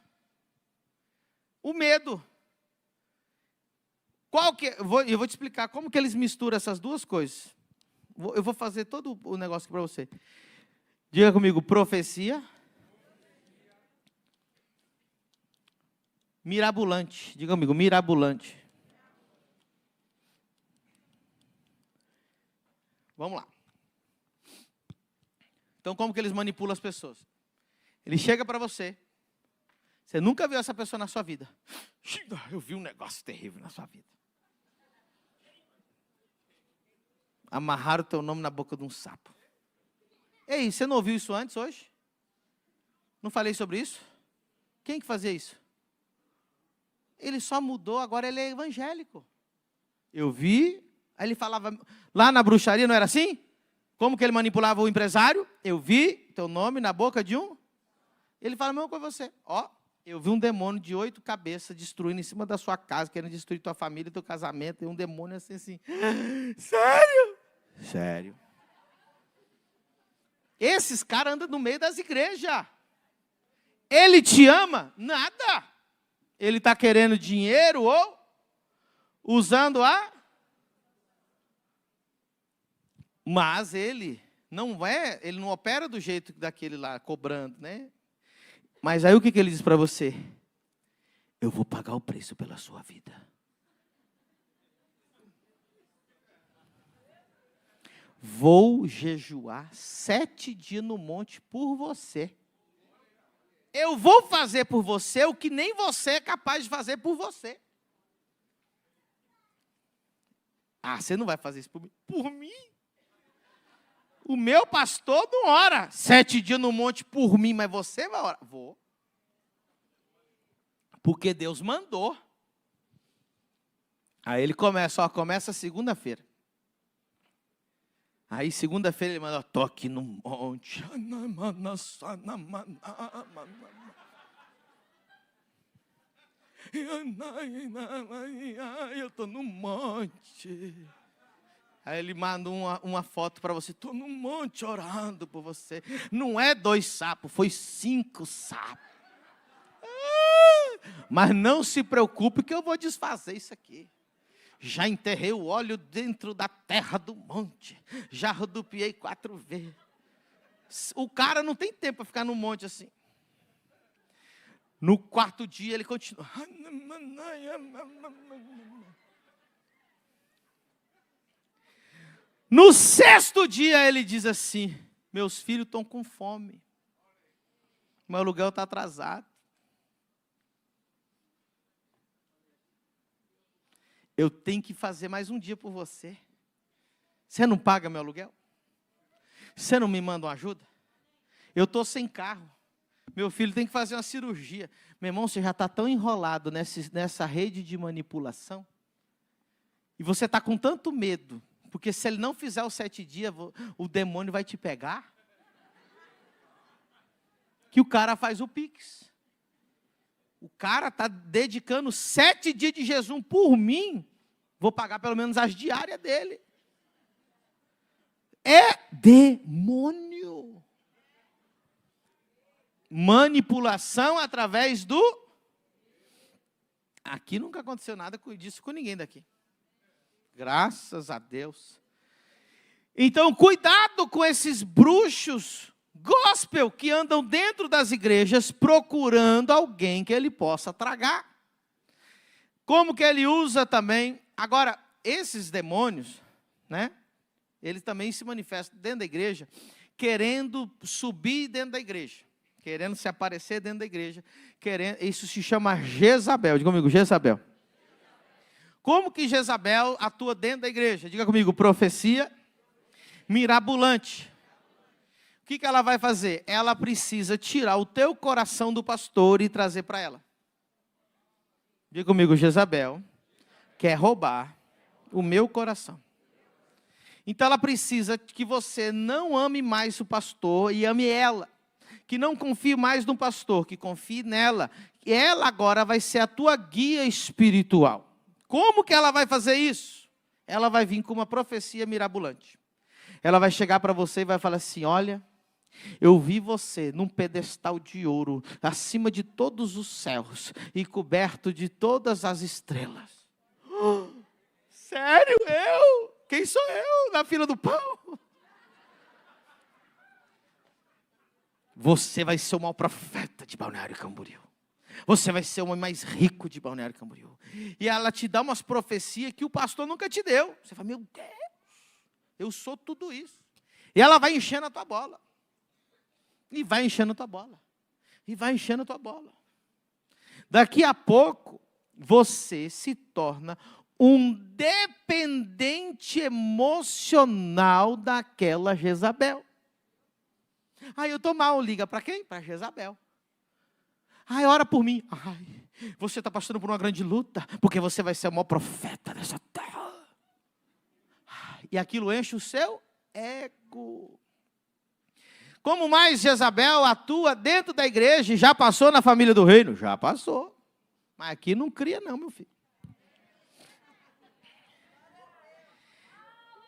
O medo. Eu vou te explicar como que eles misturam essas duas coisas. Eu vou fazer todo o negócio aqui para você. Diga comigo, profecia. Mirabolante. Diga comigo, mirabolante. Vamos lá. Então, como que eles manipulam as pessoas? Ele chega para você. Você nunca viu essa pessoa na sua vida. Eu vi um negócio terrível na sua vida. Amarraram o teu nome na boca de um sapo. Ei, você não ouviu isso antes hoje? Não falei sobre isso? Quem que fazia isso? Ele só mudou, agora ele é evangélico. Eu vi, aí ele falava, lá na bruxaria não era assim? Como que ele manipulava o empresário? Eu vi teu nome na boca de um. Ele fala, meu, com você. Ó, eu vi um demônio de 8 cabeças destruindo em cima da sua casa, querendo destruir tua família, teu casamento, e um demônio assim. Sério? Sério. Esses caras andam no meio das igrejas. Ele te ama? Nada. Ele está querendo dinheiro ou usando a... Mas ele não opera do jeito daquele lá, cobrando, né? Mas aí o que ele diz para você? Eu vou pagar o preço pela sua vida. Vou jejuar 7 dias no monte por você. Eu vou fazer por você o que nem você é capaz de fazer por você. Ah, você não vai fazer isso por mim? Por mim? O meu pastor não ora 7 dias no monte por mim, mas você vai orar? Vou. Porque Deus mandou. Aí ele começa segunda-feira. Aí segunda-feira ele manda, tô aqui no monte. Eu estou no monte. Aí ele manda uma foto para você. Estou no monte orando por você. Não é 2 sapos, foi 5 sapos. Mas não se preocupe que eu vou desfazer isso aqui. Já enterrei o óleo dentro da terra do monte. Já rodopiei 4 vezes. O cara não tem tempo para ficar no monte assim. No 4º dia ele continua. No 6º dia ele diz assim: meus filhos estão com fome. Meu aluguel está atrasado. Eu tenho que fazer mais um dia por você. Você não paga meu aluguel? Você não me manda uma ajuda? Eu estou sem carro. Meu filho tem que fazer uma cirurgia. Meu irmão, você já está tão enrolado nessa rede de manipulação. E você está com tanto medo. Porque se ele não fizer os 7 dias, o demônio vai te pegar. Que o cara faz o Pix. O cara está dedicando 7 dias de jejum por mim. Vou pagar pelo menos as diárias dele. É demônio. Manipulação através do... Aqui nunca aconteceu nada disso com ninguém daqui. Graças a Deus. Então, cuidado com esses bruxos gospel que andam dentro das igrejas procurando alguém que ele possa tragar. Como que ele usa também... Agora, esses demônios, né? Eles também se manifestam dentro da igreja, querendo subir dentro da igreja. Querendo se aparecer dentro da igreja. Isso se chama Jezabel. Diga comigo, Jezabel. Como que Jezabel atua dentro da igreja? Diga comigo, profecia mirabolante. O que ela vai fazer? Ela precisa tirar o teu coração do pastor e trazer para ela. Diga comigo, Jezabel quer roubar o meu coração. Então ela precisa que você não ame mais o pastor e ame ela. Que não confie mais no pastor, que confie nela. Ela agora vai ser a tua guia espiritual. Como que ela vai fazer isso? Ela vai vir com uma profecia mirabolante. Ela vai chegar para você e vai falar assim, olha, eu vi você num pedestal de ouro, acima de todos os céus e coberto de todas as estrelas. Sério? Eu? Quem sou eu na fila do pão? Você vai ser o maior profeta de Balneário Camboriú. Você vai ser o homem mais rico de Balneário Camboriú. E ela te dá umas profecias que o pastor nunca te deu. Você fala, meu Deus, eu sou tudo isso. E ela vai enchendo a tua bola. E vai enchendo a tua bola. E vai enchendo a tua bola. Daqui a pouco, você se torna um dependente emocional daquela Jezabel. Aí eu estou mal, liga para quem? Para Jezabel. Ai, ora por mim. Ai, você está passando por uma grande luta, porque você vai ser o maior profeta dessa terra. Ai, e aquilo enche o seu ego. Como mais Jezabel atua dentro da igreja, já passou na família do reino? Já passou. Mas aqui não cria não, meu filho.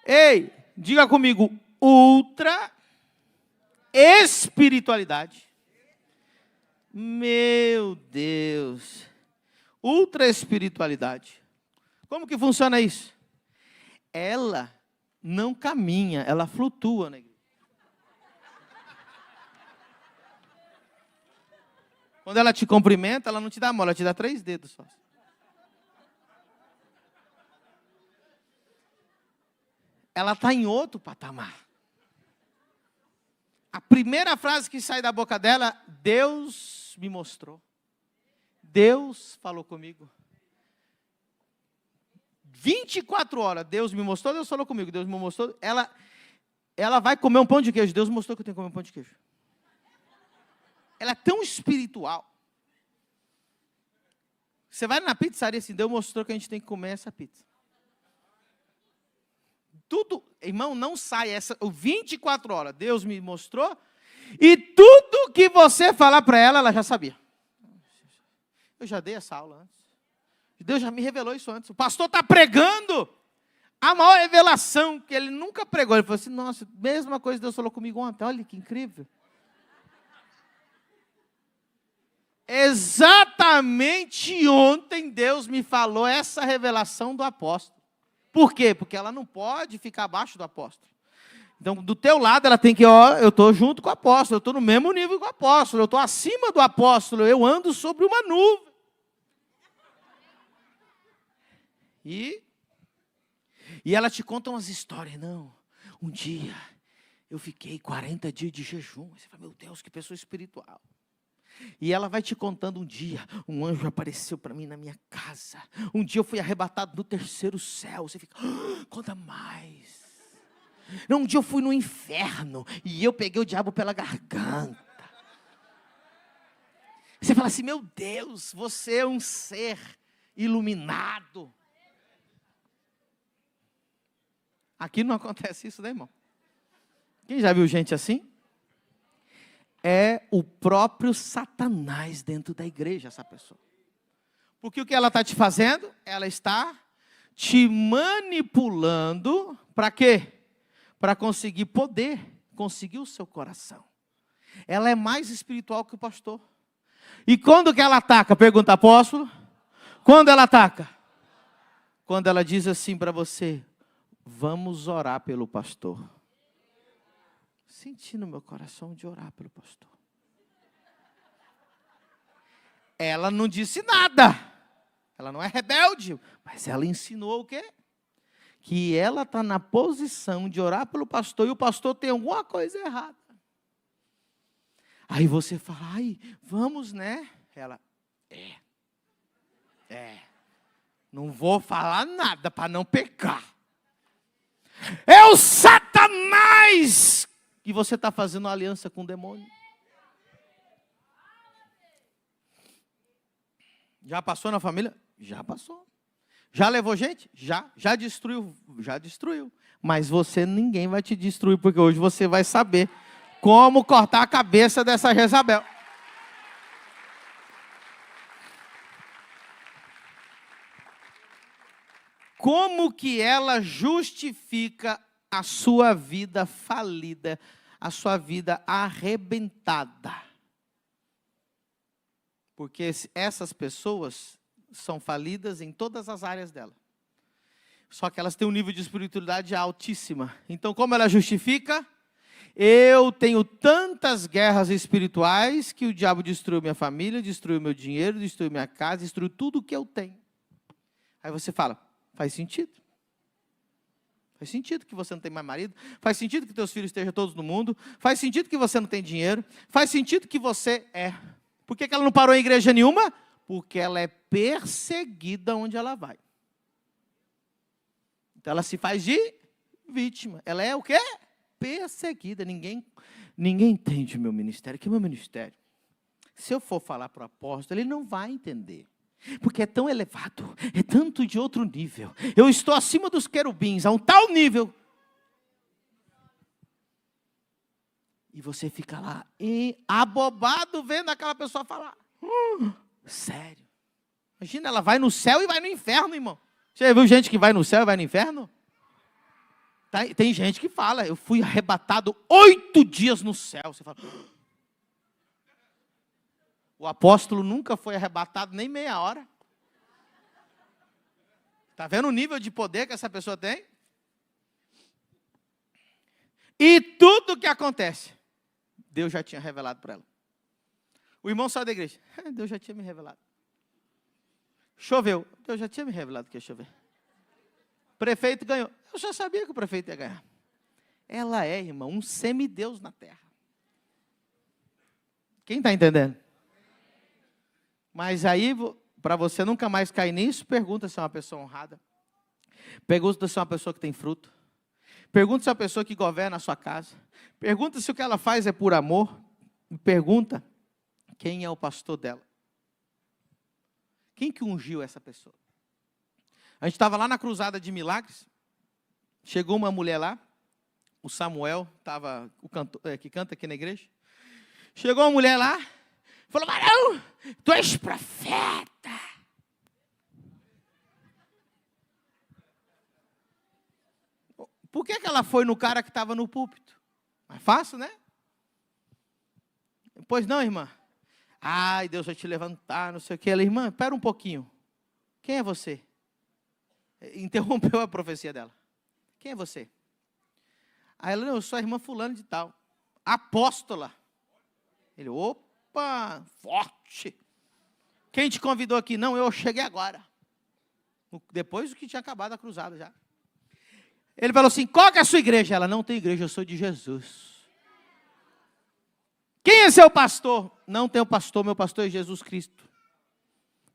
Ei, diga comigo, ultra espiritualidade. Meu Deus. Ultra espiritualidade. Como que funciona isso? Ela não caminha, ela flutua na igreja. Quando ela te cumprimenta, ela não te dá mão, ela te dá 3 dedos só. ela está em outro patamar. A primeira frase que sai da boca dela, Deus me mostrou. Deus falou comigo. 24 horas, Deus me mostrou, Deus falou comigo, Deus me mostrou. Ela vai comer um pão de queijo. Deus mostrou que eu tenho que comer um pão de queijo. Ela é tão espiritual. Você vai na pizzaria assim, Deus mostrou que a gente tem que comer essa pizza. Tudo, irmão, não sai essa 24 horas. Deus me mostrou. E tudo que você falar para ela, ela já sabia. Eu já dei essa aula antes. Deus já me revelou isso antes. O pastor está pregando a maior revelação que ele nunca pregou. Ele falou assim, nossa, mesma coisa Deus falou comigo ontem. Olha que incrível. Exatamente ontem Deus me falou essa revelação do apóstolo. Por quê? Porque ela não pode ficar abaixo do apóstolo. Então, do teu lado, ela tem que, eu estou junto com o apóstolo, eu estou no mesmo nível que o apóstolo, eu estou acima do apóstolo, eu ando sobre uma nuvem. E ela te conta umas histórias. Não, um dia eu fiquei 40 dias de jejum. Você fala, meu Deus, que pessoa espiritual. E ela vai te contando um dia, um anjo apareceu para mim na minha casa. Um dia eu fui arrebatado no terceiro céu. Você fica, conta mais. Não, um dia eu fui no inferno e eu peguei o diabo pela garganta. Você fala assim, meu Deus, você é um ser iluminado. Aqui não acontece isso, né, irmão? Quem já viu gente assim? É o próprio Satanás dentro da igreja, essa pessoa. Porque o que ela está te fazendo? Ela está te manipulando para quê? Para conseguir poder, conseguir o seu coração. Ela é mais espiritual que o pastor. E quando que ela ataca? Pergunta apóstolo. Quando ela ataca? Quando ela diz assim para você, vamos orar pelo pastor. Senti no meu coração de orar pelo pastor. Ela não disse nada. Ela não é rebelde. Mas ela ensinou o quê? Que ela está na posição de orar pelo pastor e o pastor tem alguma coisa errada. Aí você fala, ai, vamos, né? Ela, não vou falar nada para não pecar. É o Satanás que você está fazendo uma aliança com o demônio. Já passou na família? Já passou. Já levou gente? Já destruiu? Já destruiu. Mas ninguém vai te destruir, porque hoje você vai saber como cortar a cabeça dessa Jezabel. Como que ela justifica a sua vida falida, a sua vida arrebentada? Porque essas pessoas são falidas em todas as áreas dela. Só que elas têm um nível de espiritualidade altíssima. Então, como ela justifica? Eu tenho tantas guerras espirituais que o diabo destruiu minha família, destruiu meu dinheiro, destruiu minha casa, destruiu tudo o que eu tenho. Aí você fala, faz sentido. Faz sentido que você não tem mais marido. Faz sentido que teus filhos estejam todos no mundo. Faz sentido que você não tem dinheiro. Faz sentido que você é. Por que ela não parou em igreja nenhuma? Porque ela é perseguida onde ela vai. Então ela se faz de vítima. Ela é o quê? Perseguida. Ninguém entende o meu ministério. Que é o meu ministério? Se eu for falar para o apóstolo, ele não vai entender. Porque é tão elevado, é tanto de outro nível. Eu estou acima dos querubins, a um tal nível. E você fica lá, abobado, vendo aquela pessoa falar. Sério. Imagina, ela vai no céu e vai no inferno, irmão. Você já viu gente que vai no céu e vai no inferno? Tem gente que fala, eu fui arrebatado 8 dias no céu. Você fala... O apóstolo nunca foi arrebatado nem meia hora. Está vendo o nível de poder que essa pessoa tem? E tudo que acontece, Deus já tinha revelado para ela. O irmão saiu da igreja. Deus já tinha me revelado. Choveu. Deus já tinha me revelado que ia chover. Prefeito ganhou. Eu já sabia que o prefeito ia ganhar. Ela é, irmão, um semideus na terra. Quem está entendendo? Mas aí, para você nunca mais cair nisso, pergunta se é uma pessoa honrada. Pergunta se é uma pessoa que tem fruto. Pergunta se é uma pessoa que governa a sua casa. Pergunta se o que ela faz é por amor. E pergunta quem é o pastor dela. Quem que ungiu essa pessoa? A gente estava lá na Cruzada de Milagres. Chegou uma mulher lá. O Samuel, que canta aqui na igreja. Chegou uma mulher lá. Falou, Marão, tu és profeta. Por que ela foi no cara que estava no púlpito? Mais fácil, né? Pois não, irmã. Ai, Deus vai te levantar, não sei o que. Ela, irmã, espera um pouquinho. Quem é você? Interrompeu a profecia dela. Quem é você? Aí ela, não, eu sou a irmã fulano de tal. Apóstola. Ele, opa, forte. Quem te convidou aqui? Não, eu cheguei agora. Depois que tinha acabado a cruzada já. Ele falou assim, qual que é a sua igreja? Ela, não tem igreja, eu sou de Jesus. Quem é seu pastor? Não tenho pastor, meu pastor é Jesus Cristo.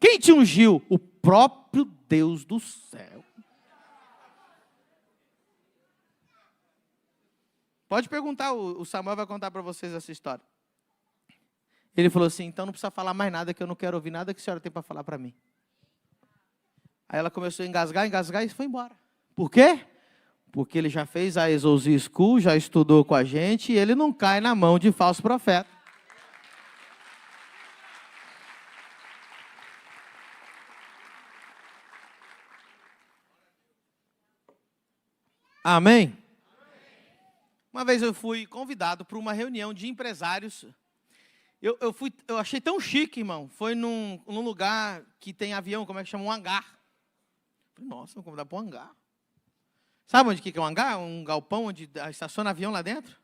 Quem te ungiu? O próprio Deus do céu. Pode perguntar, o Samuel vai contar para vocês essa história. Ele falou assim, então não precisa falar mais nada, que eu não quero ouvir nada que a senhora tem para falar para mim. Aí ela começou a engasgar e foi embora. Por quê? Porque ele já fez a Exousia School, já estudou com a gente, e ele não cai na mão de falso profeta. Amém? Uma vez eu fui convidado para uma reunião de empresários. Eu achei tão chique, irmão. Foi num lugar que tem avião, como é que chama? Um hangar. Falei, nossa, vou convidar para um hangar. Sabe onde que é um hangar? Um galpão onde estaciona avião lá dentro?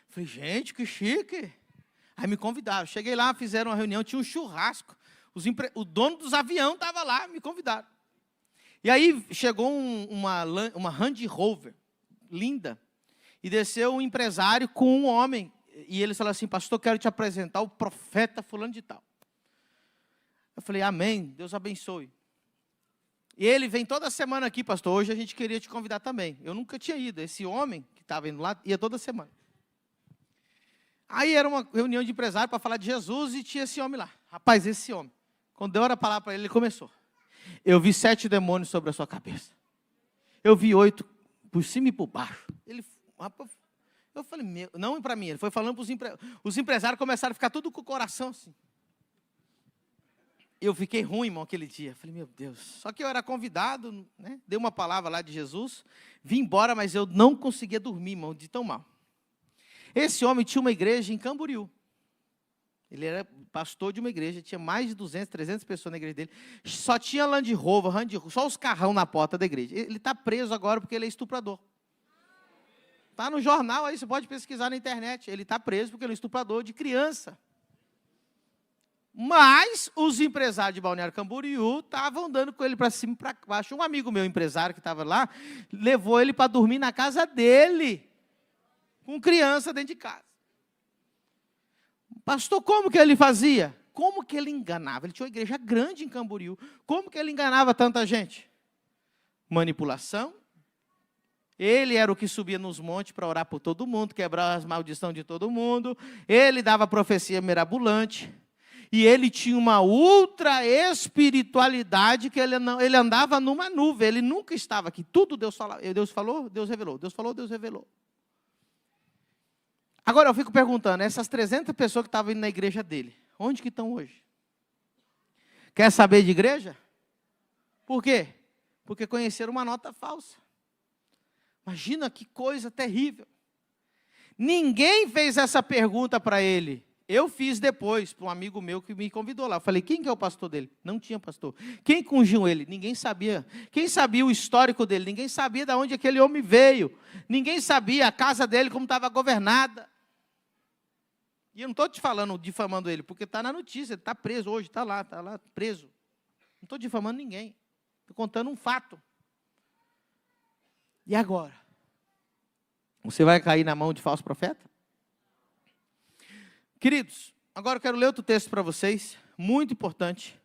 Falei, gente, que chique. Aí me convidaram. Cheguei lá, fizeram uma reunião, tinha um churrasco. O dono dos aviões estava lá, me convidaram. E aí chegou uma Land Rover, linda, e desceu um empresário com um homem. E ele falou assim, pastor, quero te apresentar o profeta fulano de tal. Eu falei, amém, Deus abençoe. E ele vem toda semana aqui, pastor, hoje a gente queria te convidar também. Eu nunca tinha ido, esse homem que estava indo lá, ia toda semana. Aí era uma reunião de empresário para falar de Jesus e tinha esse homem lá. Rapaz, esse homem, quando deu a palavra para ele, ele começou. Eu vi 7 demônios sobre a sua cabeça. Eu vi 8 por cima e por baixo. Eu falei, não para mim, ele foi falando para os empresários. Os empresários começaram a ficar tudo com o coração assim. Eu fiquei ruim, irmão, aquele dia. Falei, meu Deus. Só que eu era convidado, né? Dei uma palavra lá de Jesus. Vim embora, mas eu não conseguia dormir, irmão, de tão mal. Esse homem tinha uma igreja em Camboriú. Ele era pastor de uma igreja, tinha mais de 200, 300 pessoas na igreja dele. Só tinha Land Rover, só os carrão na porta da igreja. Ele está preso agora porque ele é estuprador. Está no jornal aí, você pode pesquisar na internet. Ele está preso porque ele é estuprador de criança. Mas os empresários de Balneário Camboriú estavam andando com ele para cima e para baixo. Um amigo meu, empresário que estava lá, levou ele para dormir na casa dele, com criança dentro de casa. Pastor, como que ele fazia? Como que ele enganava? Ele tinha uma igreja grande em Camboriú. Como que ele enganava tanta gente? Manipulação. Ele era o que subia nos montes para orar por todo mundo, quebrar as maldições de todo mundo. Ele dava profecia mirabolante. E ele tinha uma ultra espiritualidade que ele andava numa nuvem. Ele nunca estava aqui. Tudo Deus falava. Deus falou, Deus revelou. Deus falou, Deus revelou. Agora eu fico perguntando, essas 300 pessoas que estavam indo na igreja dele, onde que estão hoje? Quer saber de igreja? Por quê? Porque conheceram uma nota falsa. Imagina que coisa terrível. Ninguém fez essa pergunta para ele. Eu fiz depois, para um amigo meu que me convidou lá. Eu falei, quem que é o pastor dele? Não tinha pastor. Quem ungiu ele? Ninguém sabia. Quem sabia o histórico dele? Ninguém sabia de onde aquele homem veio. Ninguém sabia a casa dele, como estava governada. E eu não estou te falando, difamando ele, porque está na notícia, ele está preso hoje, está lá preso. Não estou difamando ninguém. Estou contando um fato. E agora? Você vai cair na mão de falso profeta? Queridos, agora eu quero ler outro texto para vocês, muito importante,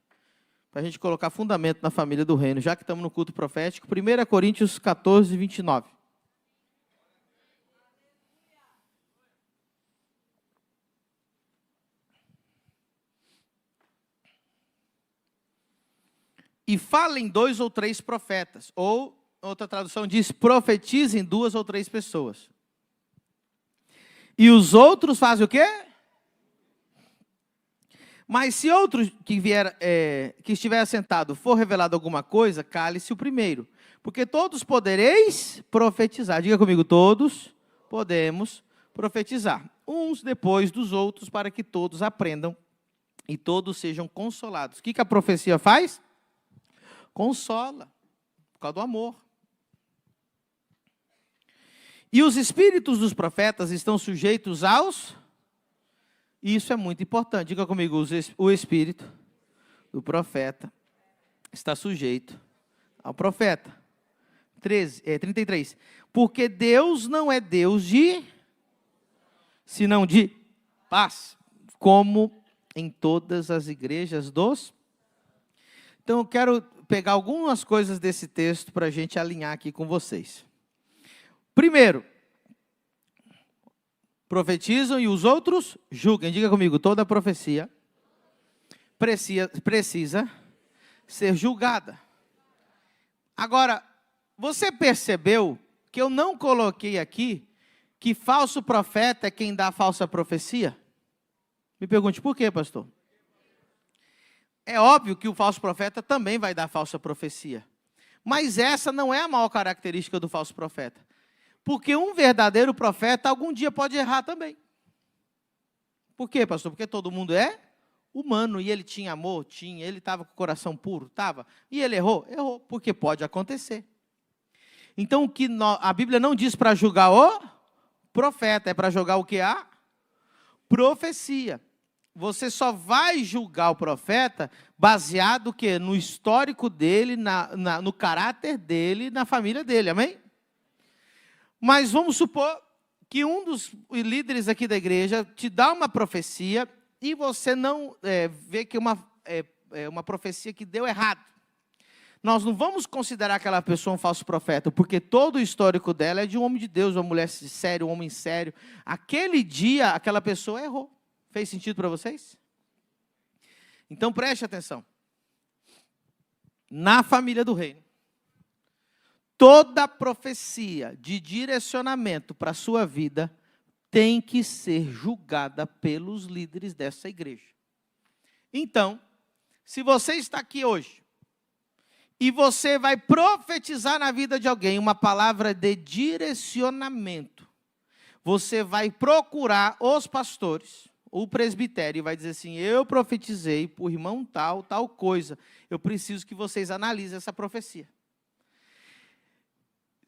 para a gente colocar fundamento na família do reino, já que estamos no culto profético. 1 Coríntios 14, 29. E falem 2 ou 3 profetas, ou outra tradução diz, profetizem 2 ou 3 pessoas. E os outros fazem o quê? Mas se outro que estiver assentado for revelado alguma coisa, cale-se o primeiro. Porque todos podereis profetizar. Diga comigo, todos podemos profetizar. Uns depois dos outros, para que todos aprendam e todos sejam consolados. O que a profecia faz? Consola, por causa do amor. E os espíritos dos profetas estão sujeitos aos... Isso é muito importante. Diga comigo, o espírito do profeta está sujeito ao profeta. 33. Porque Deus não é Deus senão de paz, como em todas as igrejas dos... Então eu quero pegar algumas coisas desse texto para a gente alinhar aqui com vocês. Primeiro, profetizam e os outros julguem. Diga comigo, toda profecia precisa ser julgada. Agora, você percebeu que eu não coloquei aqui que falso profeta é quem dá falsa profecia? Me pergunte, por quê, pastor? É óbvio que o falso profeta também vai dar falsa profecia. Mas essa não é a maior característica do falso profeta. Porque um verdadeiro profeta algum dia pode errar também. Por quê, pastor? Porque todo mundo é humano. E ele tinha amor? Tinha. Ele estava com o coração puro? Estava. E ele errou? Errou. Porque pode acontecer. Então, a Bíblia não diz para julgar o profeta. É para julgar o que? A profecia. Você só vai julgar o profeta baseado o quê? No histórico dele, no caráter dele, na família dele, amém? Mas vamos supor que um dos líderes aqui da igreja te dá uma profecia e você não vê que é uma profecia que deu errado. Nós não vamos considerar aquela pessoa um falso profeta, porque todo o histórico dela é de um homem de Deus, uma mulher séria, um homem sério. Aquele dia, aquela pessoa errou. Fez sentido para vocês? Então preste atenção. Na família do reino, toda profecia de direcionamento para a sua vida tem que ser julgada pelos líderes dessa igreja. Então, se você está aqui hoje e você vai profetizar na vida de alguém uma palavra de direcionamento, você vai procurar os pastores, o presbitério, vai dizer assim, eu profetizei para o irmão tal coisa. Eu preciso que vocês analisem essa profecia.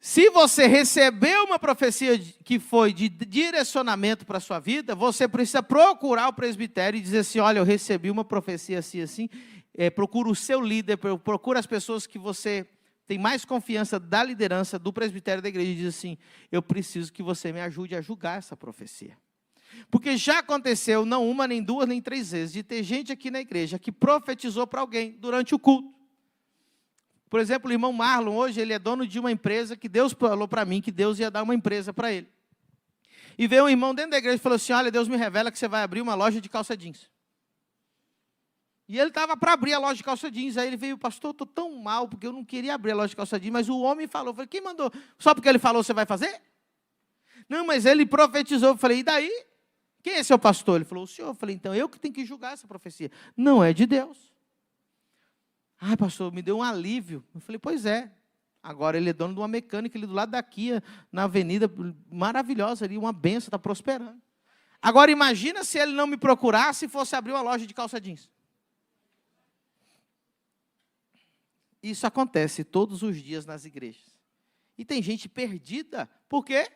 Se você recebeu uma profecia que foi de direcionamento para a sua vida, você precisa procurar o presbitério e dizer assim, olha, eu recebi uma profecia assim, procura o seu líder, procura as pessoas que você tem mais confiança da liderança do presbitério da igreja e diz assim, eu preciso que você me ajude a julgar essa profecia. Porque já aconteceu, não uma, nem duas, nem 3 vezes, de ter gente aqui na igreja que profetizou para alguém durante o culto. Por exemplo, o irmão Marlon, hoje, ele é dono de uma empresa que Deus falou para mim que Deus ia dar uma empresa para ele. E veio um irmão dentro da igreja e falou assim, olha, Deus me revela que você vai abrir uma loja de calça jeans. E ele estava para abrir a loja de calça jeans, aí ele veio, pastor, estou tão mal, porque eu não queria abrir a loja de calça jeans, mas o homem falou, eu falei, quem mandou? Só porque ele falou, você vai fazer? Não, mas ele profetizou, eu falei, e daí? Quem é seu pastor? Ele falou, o senhor. Eu falei, então eu que tenho que julgar essa profecia. Não é de Deus. Ah, pastor, me deu um alívio. Eu falei, pois é. Agora ele é dono de uma mecânica ali do lado daqui, na avenida, maravilhosa ali, uma benção, está prosperando. Agora imagina se ele não me procurasse e fosse abrir uma loja de calça jeans. Isso acontece todos os dias nas igrejas. E tem gente perdida. Por quê?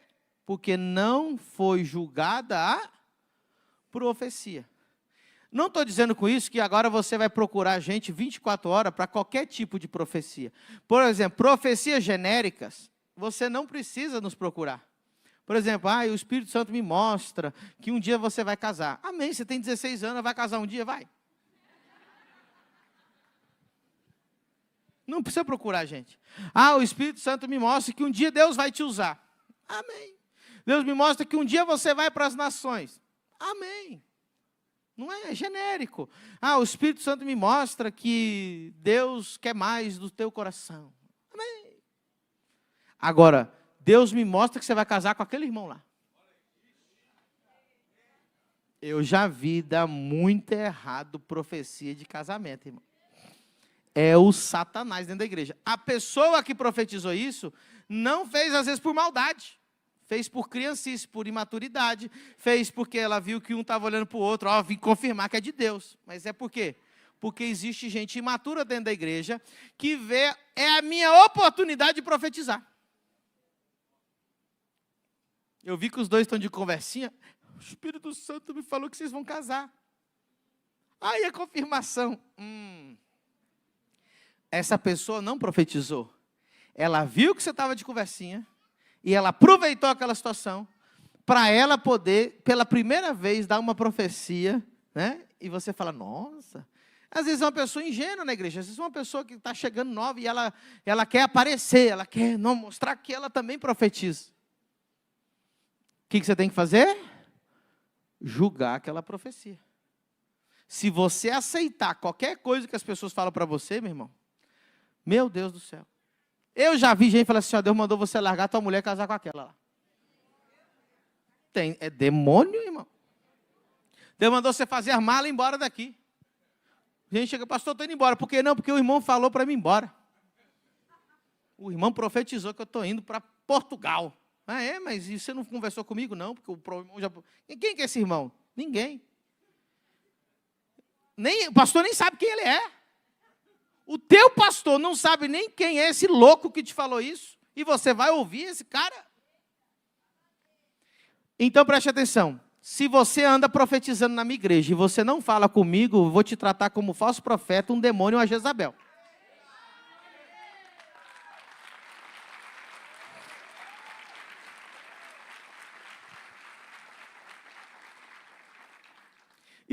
Porque não foi julgada a profecia. Não estou dizendo com isso que agora você vai procurar gente 24 horas para qualquer tipo de profecia. Por exemplo, profecias genéricas, você não precisa nos procurar. Por exemplo, o Espírito Santo me mostra que um dia você vai casar. Amém, você tem 16 anos, vai casar um dia? Vai. Não precisa procurar, gente. O Espírito Santo me mostra que um dia Deus vai te usar. Amém. Deus me mostra que um dia você vai para as nações. Amém. Não é genérico. O Espírito Santo me mostra que Deus quer mais do teu coração. Amém. Agora, Deus me mostra que você vai casar com aquele irmão lá. Eu já vi dar muito errado profecia de casamento, irmão. É o Satanás dentro da igreja. A pessoa que profetizou isso não fez às vezes por maldade. Fez por criancice, por imaturidade. Fez porque ela viu que um estava olhando para o outro. Vim confirmar que é de Deus. Mas é por quê? Porque existe gente imatura dentro da igreja que vê, é a minha oportunidade de profetizar. Eu vi que os dois estão de conversinha. O Espírito Santo me falou que vocês vão casar. Aí a confirmação. Essa pessoa não profetizou. Ela viu que você estava de conversinha e ela aproveitou aquela situação para ela poder, pela primeira vez, dar uma profecia, né? E você fala, nossa. Às vezes é uma pessoa ingênua na igreja. Às vezes é uma pessoa que está chegando nova e ela quer aparecer, ela quer mostrar que ela também profetiza. O que você tem que fazer? Julgar aquela profecia. Se você aceitar qualquer coisa que as pessoas falam para você, meu irmão, meu Deus do céu. Eu já vi gente falar assim, Deus mandou você largar tua mulher e casar com aquela lá. É demônio, irmão. Deus mandou você fazer as malas e ir embora daqui. A gente chega, pastor, estou indo embora. Por que não? Porque o irmão falou para mim ir embora. O irmão profetizou que eu estou indo para Portugal. Mas você não conversou comigo? Não, porque o irmão já... Quem que é esse irmão? Ninguém. O pastor nem sabe quem ele é. O teu pastor não sabe nem quem é esse louco que te falou isso. E você vai ouvir esse cara? Então preste atenção. Se você anda profetizando na minha igreja e você não fala comigo, eu vou te tratar como falso profeta, um demônio ou a Jezabel.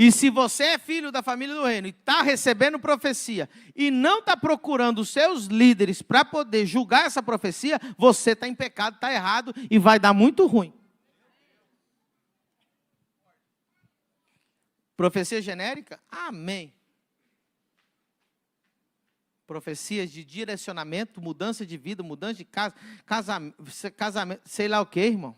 E se você é filho da família do reino e está recebendo profecia e não está procurando os seus líderes para poder julgar essa profecia, você está em pecado, está errado e vai dar muito ruim. Profecia genérica? Amém. Profecias de direcionamento, mudança de vida, mudança de casa, casamento, sei lá o que, irmão.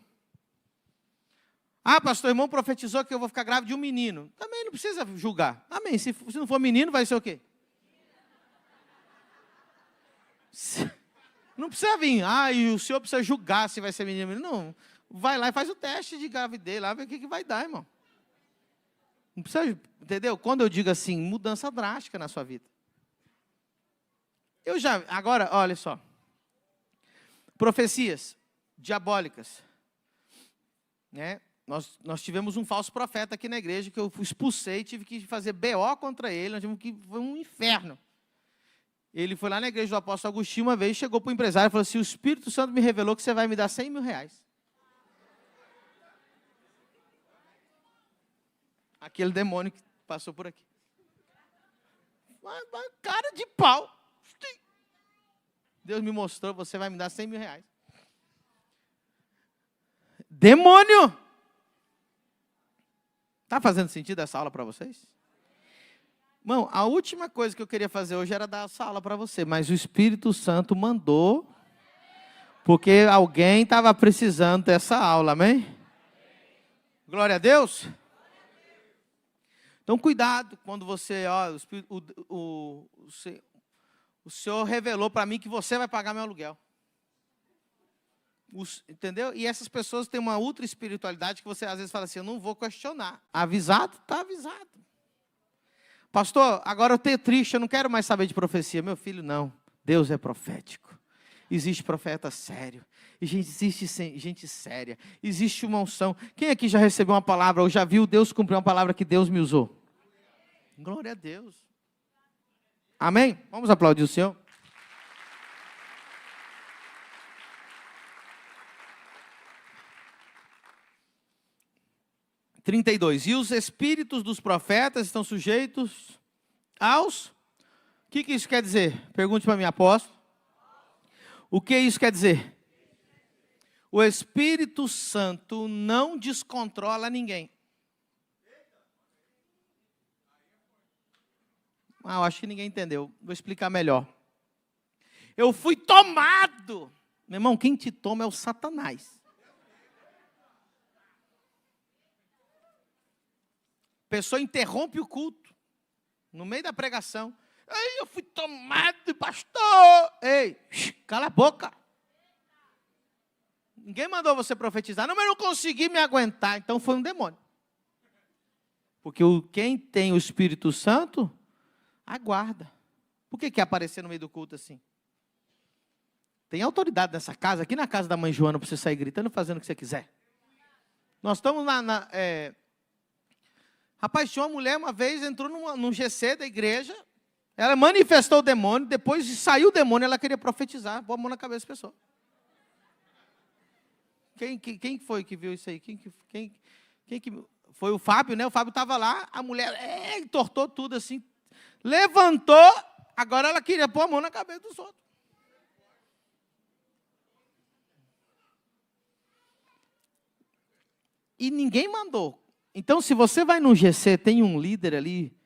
Pastor, irmão profetizou que eu vou ficar grávida de um menino. Também não precisa julgar. Amém. Se não for menino, vai ser o quê? Não precisa vir. E o senhor precisa julgar se vai ser menino. Não. Vai lá e faz o teste de gravidez lá, vê o que vai dar, irmão. Não precisa, entendeu? Quando eu digo assim, mudança drástica na sua vida. Agora, olha só. Profecias diabólicas. Né? Nós tivemos um falso profeta aqui na igreja que eu expulsei, tive que fazer BO contra ele, foi um inferno. Ele foi lá na igreja do apóstolo Agostinho uma vez, chegou para o empresário e falou assim, o Espírito Santo me revelou que você vai me dar 100 mil reais. Aquele demônio que passou por aqui. Cara de pau. Deus me mostrou, você vai me dar 100 mil reais. Demônio! Está fazendo sentido essa aula para vocês? Irmão, a última coisa que eu queria fazer hoje era dar essa aula para você, mas o Espírito Santo mandou, porque alguém estava precisando dessa aula, amém? Glória a Deus. Então, cuidado quando você, o Senhor revelou para mim que você vai pagar meu aluguel. Entendeu? E essas pessoas têm uma ultra espiritualidade que você às vezes fala assim, eu não vou questionar. Avisado? Está avisado. Pastor, agora eu estou triste, eu não quero mais saber de profecia. Meu filho, não. Deus é profético. Existe profeta sério. Existe gente séria. Existe uma unção. Quem aqui já recebeu uma palavra ou já viu Deus cumprir uma palavra que Deus me usou? Glória a Deus. Amém? Vamos aplaudir o Senhor. 32. E os espíritos dos profetas estão sujeitos aos... O que isso quer dizer? Pergunte para mim, apóstolo. O que isso quer dizer? O Espírito Santo não descontrola ninguém. Eu acho que ninguém entendeu. Vou explicar melhor. Eu fui tomado. Meu irmão, quem te toma é o Satanás. A pessoa interrompe o culto. No meio da pregação. Ai, eu fui tomado, pastor. Ei, cala a boca. Ninguém mandou você profetizar. Não, mas eu não consegui me aguentar. Então foi um demônio. Porque quem tem o Espírito Santo, aguarda. Por que quer aparecer no meio do culto assim? Tem autoridade nessa casa. Aqui na casa da mãe Joana, para você sair gritando, fazendo o que você quiser. Nós estamos Rapaz, tinha uma mulher uma vez, entrou num GC da igreja. Ela manifestou o demônio. Depois saiu o demônio, ela queria profetizar. Pôr a mão na cabeça da pessoa. Quem foi que viu isso aí? Quem que foi? O Fábio, né? O Fábio estava lá, a mulher entortou tudo assim, levantou, agora ela queria pôr a mão na cabeça dos outros. E ninguém mandou. Então, se você vai no GC, tem um líder ali,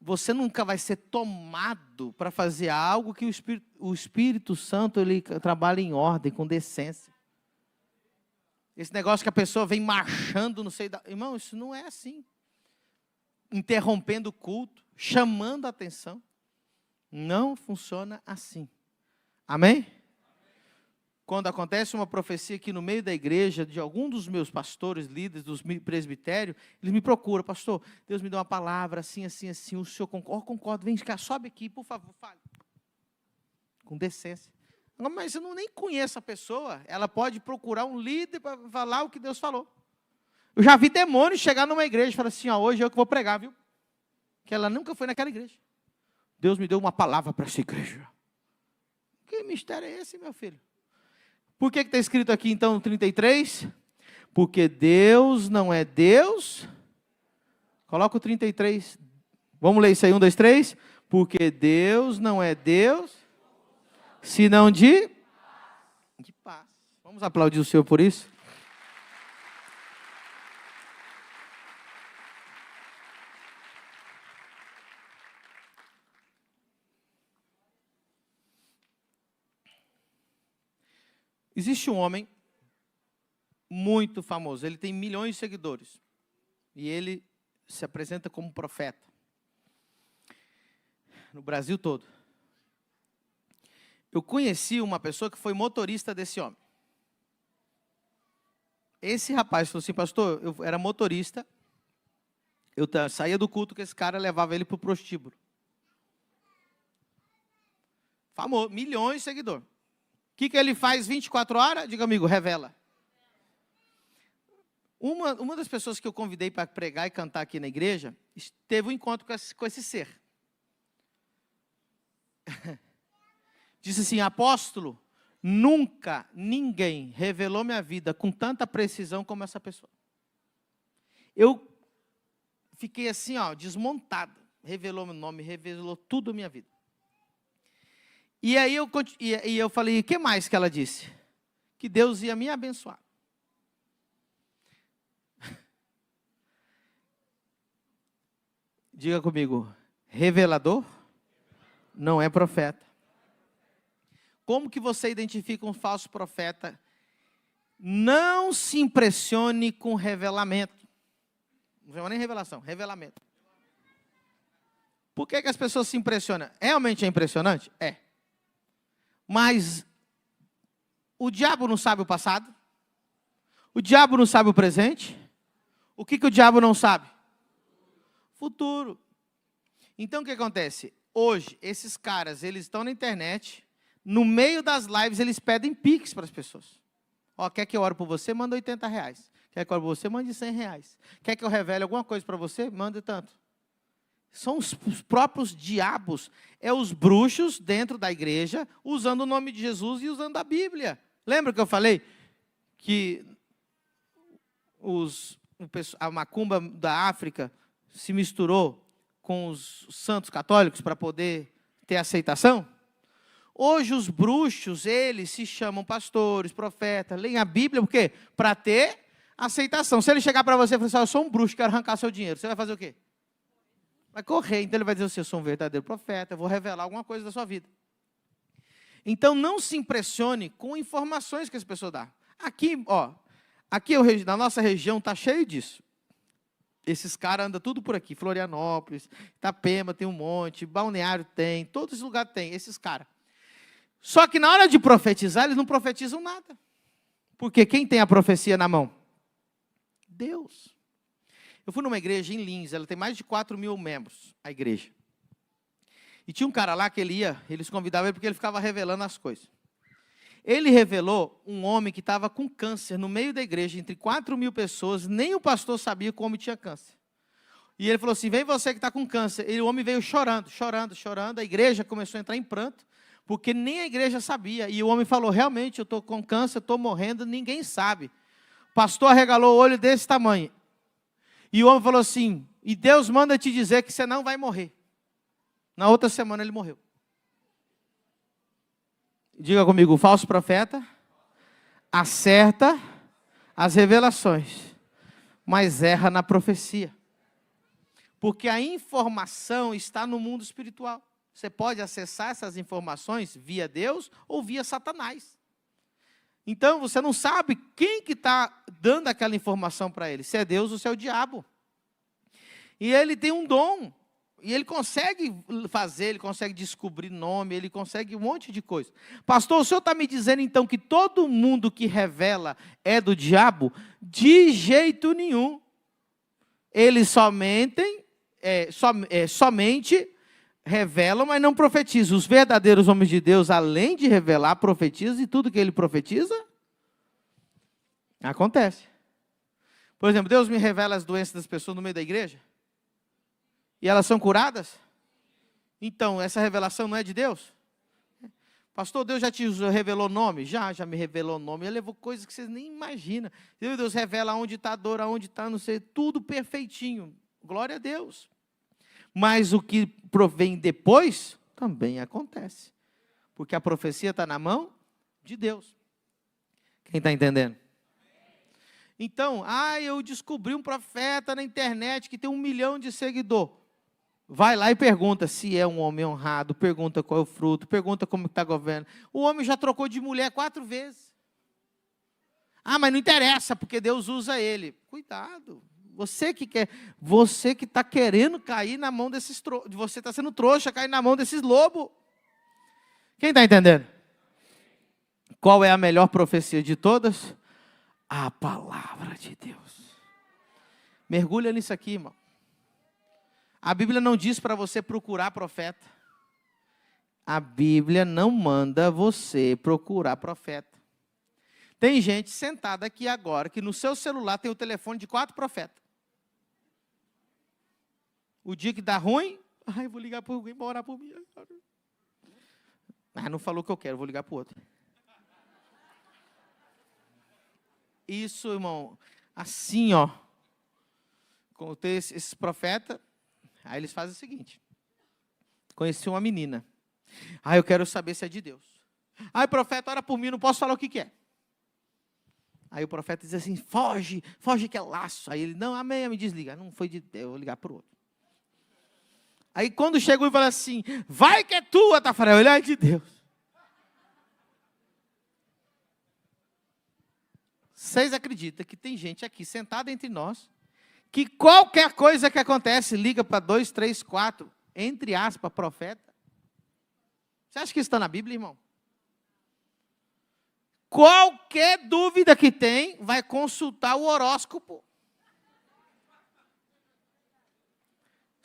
você nunca vai ser tomado para fazer algo que o Espírito Santo ele trabalha em ordem, com decência. Esse negócio que a pessoa vem marchando, não sei... Irmão, isso não é assim. Interrompendo o culto, chamando a atenção. Não funciona assim. Amém? Quando acontece uma profecia aqui no meio da igreja, de algum dos meus pastores, líderes dos presbitérios, eles me procuram, pastor, Deus me deu uma palavra, assim, assim, assim, o senhor concorda? Concordo, vem cá, sobe aqui, por favor, fale. Com decência. Mas eu nem conheço a pessoa, ela pode procurar um líder para falar o que Deus falou. Eu já vi demônios chegar numa igreja e falar assim, hoje eu que vou pregar, viu? Que ela nunca foi naquela igreja. Deus me deu uma palavra para essa igreja. Que mistério é esse, meu filho? Por que está escrito aqui, então, no 33? Porque Deus não é Deus. Coloca o 33. Vamos ler isso aí, 1, 2, 3. Porque Deus não é Deus, senão de paz. Vamos aplaudir o Senhor por isso? Existe um homem muito famoso, ele tem milhões de seguidores. E ele se apresenta como profeta. No Brasil todo. Eu conheci uma pessoa que foi motorista desse homem. Esse rapaz falou assim, pastor, eu era motorista, eu saía do culto que esse cara levava ele para o prostíbulo. Famoso, milhões de seguidores. O que ele faz 24 horas? Diga, amigo, revela. Uma das pessoas que eu convidei para pregar e cantar aqui na igreja, teve um encontro com esse ser. Disse assim, apóstolo, nunca ninguém revelou minha vida com tanta precisão como essa pessoa. Eu fiquei assim, desmontado. Revelou meu nome, revelou tudo a minha vida. E aí eu falei, o que mais que ela disse? Que Deus ia me abençoar. Diga comigo, revelador não é profeta. Como que você identifica um falso profeta? Não se impressione com revelamento. Não chama nem revelação, revelamento. Por que as pessoas se impressionam? Realmente é impressionante? É. Mas o diabo não sabe o passado? O diabo não sabe o presente? O que o diabo não sabe? Futuro. Então o que acontece? Hoje, esses caras, eles estão na internet, no meio das lives, eles pedem pix para as pessoas. Quer que eu ore por você? Manda R$80. Quer que eu ore por você? Mande R$100. Quer que eu revele alguma coisa para você? Manda tanto. São os próprios diabos, os bruxos dentro da igreja, usando o nome de Jesus e usando a Bíblia. Lembra que eu falei que os a macumba da África se misturou com os santos católicos para poder ter aceitação? Hoje os bruxos, eles se chamam pastores, profetas, leem a Bíblia, por quê? Para ter aceitação. Se ele chegar para você e falar assim, eu sou um bruxo, quero arrancar seu dinheiro, você vai fazer o quê? Vai correr. Então ele vai dizer assim, eu sou um verdadeiro profeta, eu vou revelar alguma coisa da sua vida. Então não se impressione com informações que as pessoas dão. Aqui, na nossa região está cheio disso. Esses caras andam tudo por aqui, Florianópolis, Itapema tem um monte, Balneário tem, todos os lugares tem, esses caras. Só que na hora de profetizar, eles não profetizam nada. Porque quem tem a profecia na mão? Deus. Eu fui numa igreja em Lins, ela tem mais de 4.000 membros, a igreja. E tinha um cara lá que eles convidavam ele porque ele ficava revelando as coisas. Ele revelou um homem que estava com câncer no meio da igreja, entre 4.000 pessoas, nem o pastor sabia que o homem tinha câncer. E ele falou assim, vem você que está com câncer. E o homem veio chorando, a igreja começou a entrar em pranto, porque nem a igreja sabia. E o homem falou, realmente, eu estou com câncer, estou morrendo, ninguém sabe. O pastor arregalou o olho desse tamanho. E o homem falou assim, e Deus manda te dizer que você não vai morrer. Na outra semana ele morreu. Diga comigo, o falso profeta acerta as revelações, mas erra na profecia. Porque a informação está no mundo espiritual. Você pode acessar essas informações via Deus ou via Satanás. Então, você não sabe quem que está dando aquela informação para ele, se é Deus ou se é o diabo. E ele tem um dom, e ele consegue fazer, ele consegue descobrir nome, ele consegue um monte de coisa. Pastor, o senhor está me dizendo então que todo mundo que revela é do diabo? De jeito nenhum. Eles somente revelam, mas não profetizam. Os verdadeiros homens de Deus, além de revelar, profetizam, e tudo que ele profetiza, acontece. Por exemplo, Deus me revela as doenças das pessoas no meio da igreja, e elas são curadas? Então, essa revelação não é de Deus? Pastor, Deus já te revelou nome? Já me revelou nome. Ele levou coisas que vocês nem imaginam. Deus revela onde está a dor, aonde está, não sei, tudo perfeitinho. Glória a Deus. Mas o que provém depois, também acontece. Porque a profecia está na mão de Deus. Quem está entendendo? Então, eu descobri um profeta na internet que tem 1 milhão de seguidores. Vai lá e pergunta se é um homem honrado, pergunta qual é o fruto, pergunta como está o governo. O homem já trocou de mulher 4 vezes. Mas não interessa, porque Deus usa ele. Cuidado. Você que está querendo cair na mão desses você está sendo trouxa, cair na mão desses lobos. Quem está entendendo? Qual é a melhor profecia de todas? A palavra de Deus. Mergulha nisso aqui, irmão. A Bíblia não diz para você procurar profeta. A Bíblia não manda você procurar profeta. Tem gente sentada aqui agora que no seu celular tem o telefone de 4 profetas. O dia que dá ruim, eu vou ligar para alguém para orar por mim. Não falou o que eu quero, vou ligar para o outro. Isso, irmão, assim, com esses profetas, aí eles fazem o seguinte. Conheci uma menina. Eu quero saber se é de Deus. Profeta, ora por mim, não posso falar o que é. Aí o profeta diz assim, foge que é laço. Aí ele, não, amém, me desliga. Não foi de Deus, eu vou ligar para o outro. Aí quando chegou e fala assim, vai que é tua, Tafarel, ele é de Deus. Vocês acreditam que tem gente aqui sentada entre nós, que qualquer coisa que acontece, liga para 2, 3, 4, entre aspas, profeta? Você acha que isso está na Bíblia, irmão? Qualquer dúvida que tem, vai consultar o horóscopo.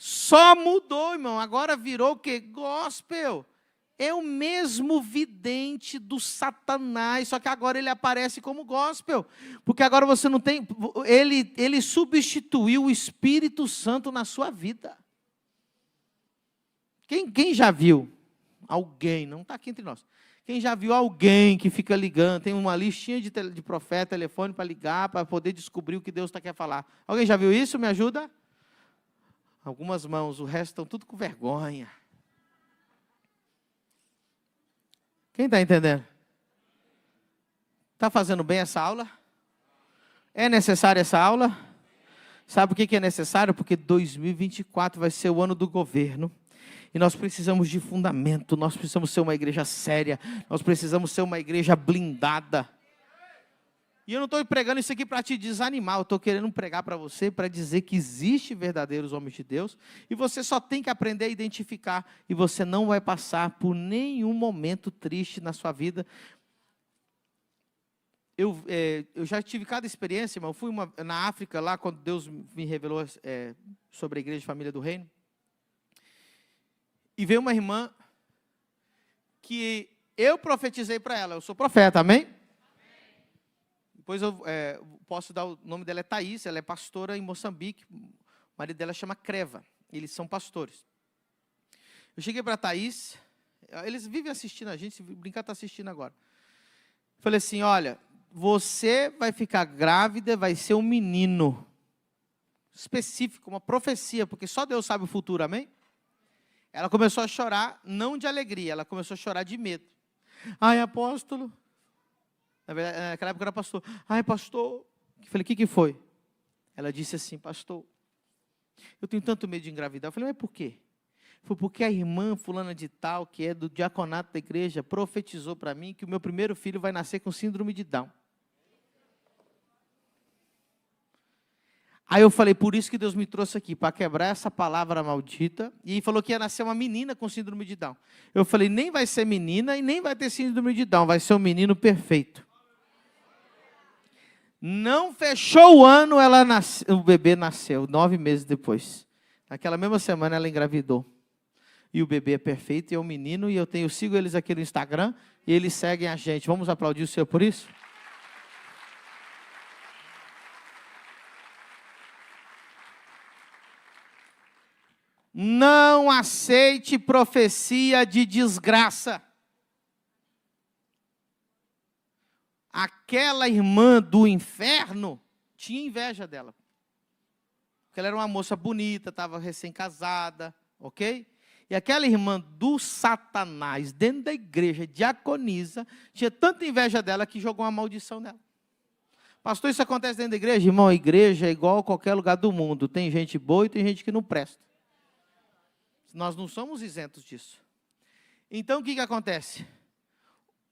Só mudou, irmão. Agora virou o quê? Gospel. É o mesmo vidente do Satanás, só que agora ele aparece como gospel. Porque agora você não tem... Ele substituiu o Espírito Santo na sua vida. Quem já viu alguém, não está aqui entre nós, Quem já viu alguém que fica ligando, tem uma listinha de profeta, telefone para ligar, para poder descobrir o que Deus quer falar. Alguém já viu isso? Me ajuda? Algumas mãos, o resto estão tudo com vergonha. Quem está entendendo? Está fazendo bem essa aula? É necessária essa aula? Sabe o que é necessário? Porque 2024 vai ser o ano do governo. E nós precisamos de fundamento, nós precisamos ser uma igreja séria, nós precisamos ser uma igreja blindada. E eu não estou pregando isso aqui para te desanimar, eu estou querendo pregar para você, para dizer que existe verdadeiros homens de Deus, e você só tem que aprender a identificar, e você não vai passar por nenhum momento triste na sua vida. Eu já tive cada experiência, irmão. Eu fui na África, lá quando Deus me revelou sobre a Igreja de Família do Reino. E veio uma irmã que eu profetizei para ela. Eu sou profeta, amém? Depois eu posso dar o nome dela, é Thaís. Ela é pastora em Moçambique. O marido dela chama Creva. Eles são pastores. Eu cheguei para a Thaís. Eles vivem assistindo a gente. Se brincar, está assistindo agora. Falei assim, olha, você vai ficar grávida, vai ser um menino. Específico, uma profecia, porque só Deus sabe o futuro, amém? Ela começou a chorar, não de alegria, ela começou a chorar de medo. Ai, apóstolo. Na verdade, naquela época era pastor. Ai, pastor. Eu falei, o que foi? Ela disse assim, pastor, eu tenho tanto medo de engravidar. Eu falei, mas por quê? Foi porque a irmã fulana de tal, que é do diaconato da igreja, profetizou para mim que o meu primeiro filho vai nascer com síndrome de Down. Aí eu falei, por isso que Deus me trouxe aqui, para quebrar essa palavra maldita. E falou que ia nascer uma menina com síndrome de Down. Eu falei, nem vai ser menina e nem vai ter síndrome de Down, vai ser um menino perfeito. Não fechou o ano, o bebê nasceu, 9 meses depois. Naquela mesma semana ela engravidou. E o bebê é perfeito, e é um menino, e eu sigo eles aqui no Instagram, e eles seguem a gente. Vamos aplaudir o Senhor por isso? Não aceite profecia de desgraça. Aquela irmã do inferno tinha inveja dela. Porque ela era uma moça bonita, estava recém-casada, ok? E aquela irmã do Satanás, dentro da igreja, diaconisa, tinha tanta inveja dela que jogou uma maldição nela. Pastor, isso acontece dentro da igreja? Irmão, a igreja é igual a qualquer lugar do mundo. Tem gente boa e tem gente que não presta. Nós não somos isentos disso. Então, o que acontece?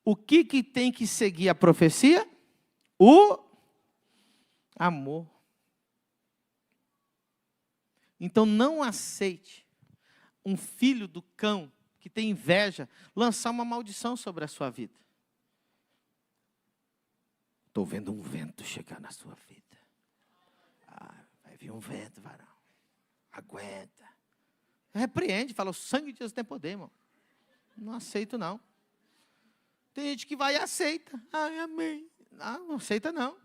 O que tem que seguir a profecia? O amor. Então, não aceite um filho do cão que tem inveja lançar uma maldição sobre a sua vida. Estou vendo um vento chegar na sua vida. Vai vir um vento, varão. Aguenta. Repreende, fala, o sangue de Deus tem poder, irmão. Não aceito, não. Tem gente que vai e aceita. Ai, amém. Não aceita, não.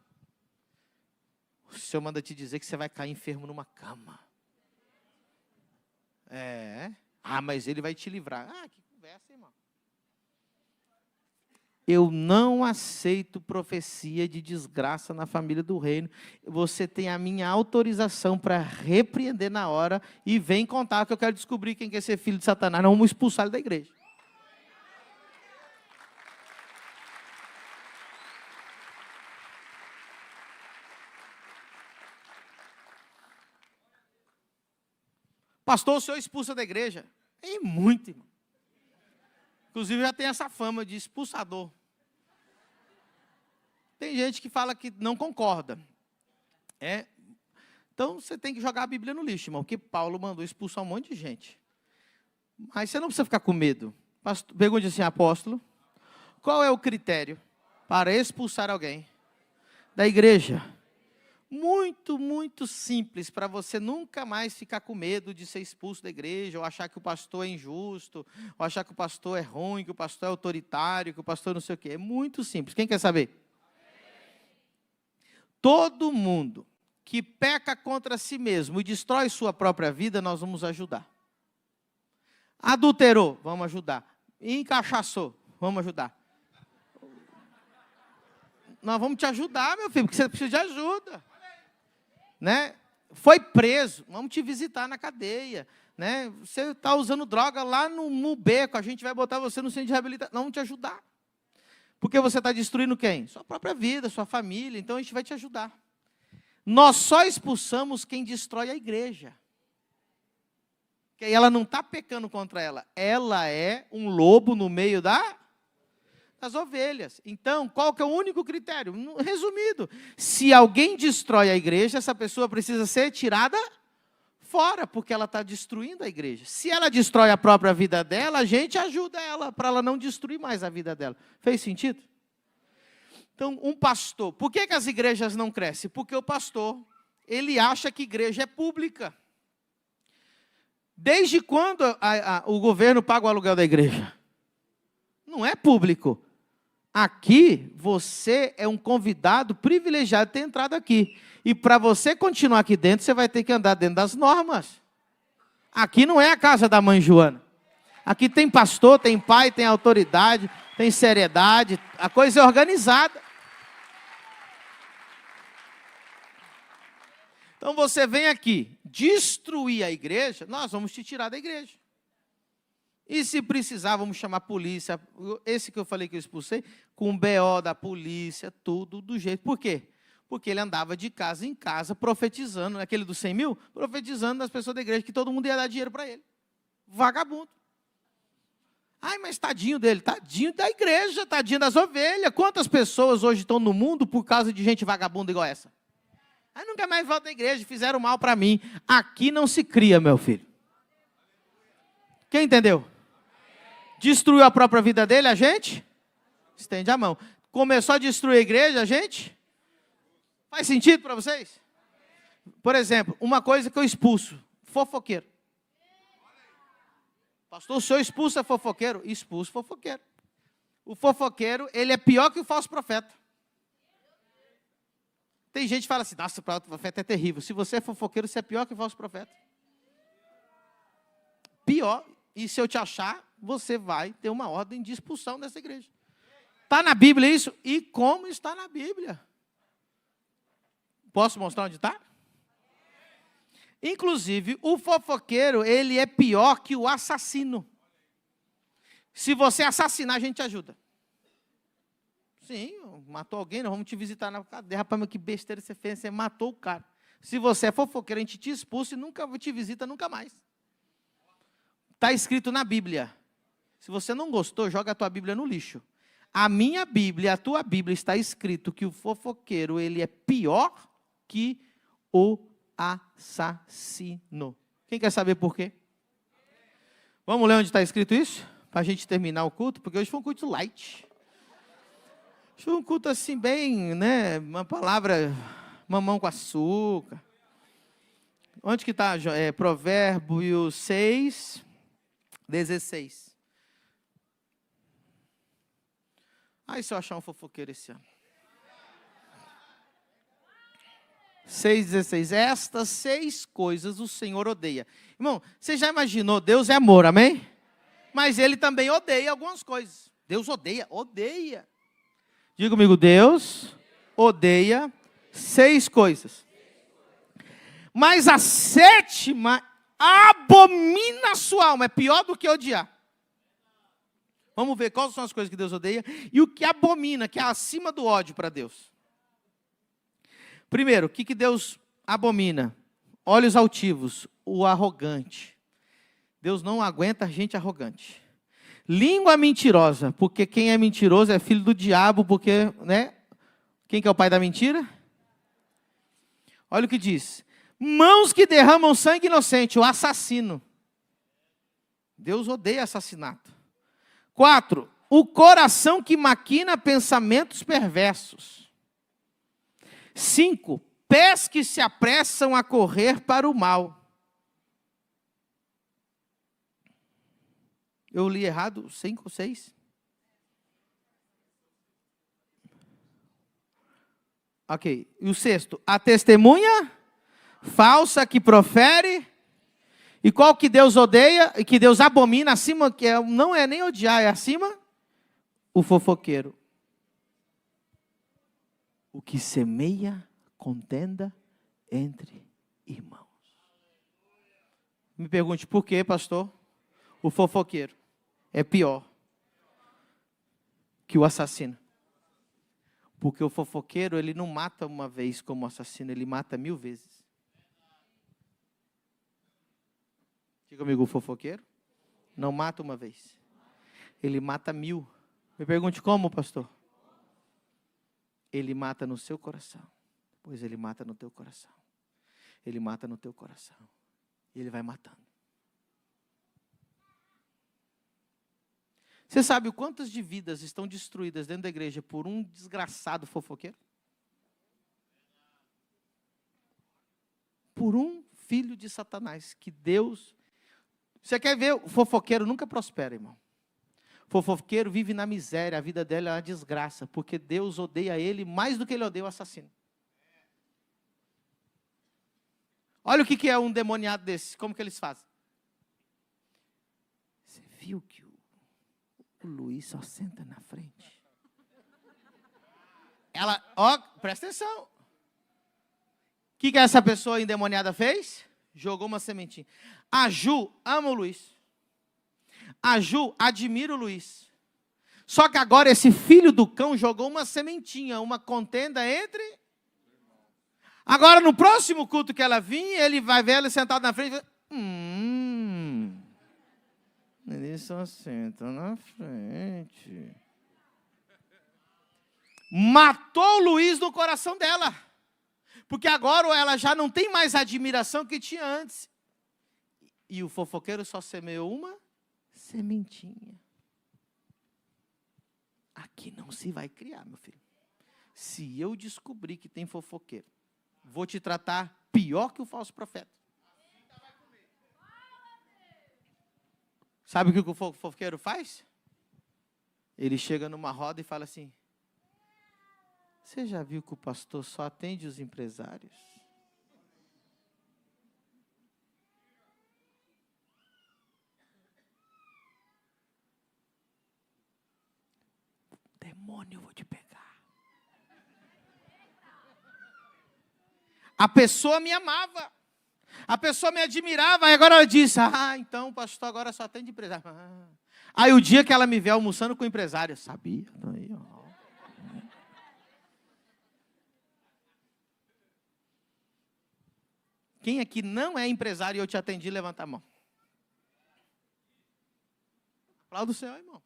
O Senhor manda te dizer que você vai cair enfermo numa cama. Mas ele vai te livrar. Que conversa, irmão. Eu não aceito profecia de desgraça na família do reino. Você tem a minha autorização para repreender na hora e vem contar que eu quero descobrir quem quer ser filho de Satanás. Não vamos expulsar ele da igreja. Pastor, o senhor expulsa da igreja? É muito, irmão. Inclusive, já tem essa fama de expulsador. Tem gente que fala que não concorda. Então, você tem que jogar a Bíblia no lixo, irmão, porque Paulo mandou expulsar um monte de gente. Mas você não precisa ficar com medo. Pergunte assim, apóstolo, qual é o critério para expulsar alguém da igreja? Muito, muito simples, para você nunca mais ficar com medo de ser expulso da igreja, ou achar que o pastor é injusto, ou achar que o pastor é ruim, que o pastor é autoritário, que o pastor não sei o quê. É muito simples. Quem quer saber? Todo mundo que peca contra si mesmo e destrói sua própria vida, nós vamos ajudar. Adulterou, vamos ajudar. Encaixaçou, vamos ajudar. nós vamos te ajudar, meu filho, porque você precisa de ajuda. Né? Foi preso, vamos te visitar na cadeia. Né? Você está usando droga lá no beco, a gente vai botar você no centro de reabilitação, nós vamos te ajudar. Porque você está destruindo quem? Sua própria vida, sua família, então a gente vai te ajudar. Nós só expulsamos quem destrói a igreja. Porque ela não está pecando contra ela. Ela é um lobo no meio das ovelhas. Então, qual que é o único critério? Resumido, se alguém destrói a igreja, essa pessoa precisa ser tirada fora, porque ela está destruindo a igreja. Se ela destrói a própria vida dela, a gente ajuda ela, para ela não destruir mais a vida dela. Fez sentido? Então, um pastor, por que as igrejas não crescem? Porque o pastor, ele acha que igreja é pública. Desde quando o governo paga o aluguel da igreja? Não é público. Aqui, você é um convidado privilegiado de ter entrado aqui. E para você continuar aqui dentro, você vai ter que andar dentro das normas. Aqui não é a casa da mãe Joana. Aqui tem pastor, tem pai, tem autoridade, tem seriedade. A coisa é organizada. Então você vem aqui destruir a igreja, nós vamos te tirar da igreja. E se precisar, vamos chamar a polícia. Esse que eu falei que eu expulsei, com o BO da polícia, tudo do jeito. Por quê? Porque ele andava de casa em casa, profetizando, aquele dos 100 mil, profetizando nas pessoas da igreja, que todo mundo ia dar dinheiro para ele. Vagabundo. Ai, mas tadinho dele, tadinho da igreja, tadinho das ovelhas. Quantas pessoas hoje estão no mundo por causa de gente vagabunda igual essa? Ai, nunca mais volto à igreja, fizeram mal para mim. Aqui não se cria, meu filho. Quem entendeu? Destruiu a própria vida dele, a gente estende a mão. Começou a destruir a igreja, a gente... Faz sentido para vocês? Por exemplo, uma coisa que eu expulso, fofoqueiro. Pastor, o senhor expulsa fofoqueiro? Expulso fofoqueiro. O fofoqueiro, ele é pior que o falso profeta. Tem gente que fala assim, nossa, o falso profeta é terrível. Se você é fofoqueiro, você é pior que o falso profeta. Pior. E se eu te achar, você vai ter uma ordem de expulsão dessa igreja. Está na Bíblia isso? E como está na Bíblia? Posso mostrar onde está? Inclusive, o fofoqueiro, ele é pior que o assassino. Se você assassinar, a gente te ajuda. Sim, matou alguém, nós vamos te visitar na cadeia. Rapaz, mas que besteira você fez, você matou o cara. Se você é fofoqueiro, a gente te expulsa e nunca te visita, nunca mais. Está escrito na Bíblia. Se você não gostou, joga a tua Bíblia no lixo. A minha Bíblia, a tua Bíblia, está escrito que o fofoqueiro, ele é pior que o assassino. Quem quer saber por quê? Vamos ler onde está escrito isso? Para a gente terminar o culto, porque hoje foi um culto light. Hoje foi um culto assim bem, né, uma palavra, mamão com açúcar. Onde que está? Provérbios 6, 16. Aí se eu achar um fofoqueiro esse ano. 6,16. Estas 6 coisas o Senhor odeia. Irmão, você já imaginou? Deus é amor, amém? Mas Ele também odeia algumas coisas. Deus odeia. Diga comigo, Deus odeia 6 coisas. Mas a 7ª abomina a sua alma. É pior do que odiar. Vamos ver quais são as coisas que Deus odeia e o que abomina, que é acima do ódio para Deus. Primeiro, o que Deus abomina? Olhos altivos, o arrogante. Deus não aguenta gente arrogante. Língua mentirosa, porque quem é mentiroso é filho do diabo, porque, né? Quem que é o pai da mentira? Olha o que diz. Mãos que derramam sangue inocente, o assassino. Deus odeia assassinato. 4, o coração que maquina pensamentos perversos. 5, pés que se apressam a correr para o mal. Eu li errado, 5 ou 6? Ok, e o 6º, a testemunha falsa que profere. E qual que Deus odeia e que Deus abomina acima, que não é nem odiar, é acima? O fofoqueiro. o que semeia contenda entre irmãos. Me pergunte por quê, pastor? O fofoqueiro é pior que o assassino. Porque o fofoqueiro, ele não mata uma vez como o assassino, ele mata 1000 vezes. Diga comigo, o fofoqueiro não mata uma vez. Ele mata 1000. Me pergunte como, pastor? Ele mata no seu coração. Pois ele mata no teu coração. Ele mata no teu coração. E ele vai matando. Você sabe o quantas de vidas estão destruídas dentro da igreja por um desgraçado fofoqueiro? Por um filho de Satanás, que Deus... Você quer ver? O fofoqueiro nunca prospera, irmão. O fofoqueiro vive na miséria, a vida dele é uma desgraça, porque Deus odeia ele mais do que ele odeia o assassino. Olha o que é um demoniado desse, como que eles fazem. Você viu que o Luiz só senta na frente? Ela, ó, presta atenção. O que essa pessoa endemoniada fez? Jogou uma sementinha. A Ju ama o Luiz. A Ju admira o Luiz. Só que agora esse filho do cão jogou uma sementinha, uma contenda entre... Agora no próximo culto que ela vir, ele vai ver ela sentada na frente e ele só senta na frente. Matou o Luiz no coração dela. Porque agora ela já não tem mais a admiração que tinha antes. E o fofoqueiro só semeou uma sementinha. Aqui não se vai criar, meu filho. Se eu descobrir que tem fofoqueiro, vou te tratar pior que o falso profeta. Sabe o que o fofoqueiro faz? Ele chega numa roda e fala assim: você já viu que o pastor só atende os empresários? Demônio, eu vou te pegar. A pessoa me amava. A pessoa me admirava. E agora ela disse: então o pastor agora só atende empresário. Aí o dia que ela me vê almoçando com o empresário, sabia? Aí, ó. Quem aqui não é empresário e eu te atendi, levanta a mão. Aplauda o Senhor, irmão.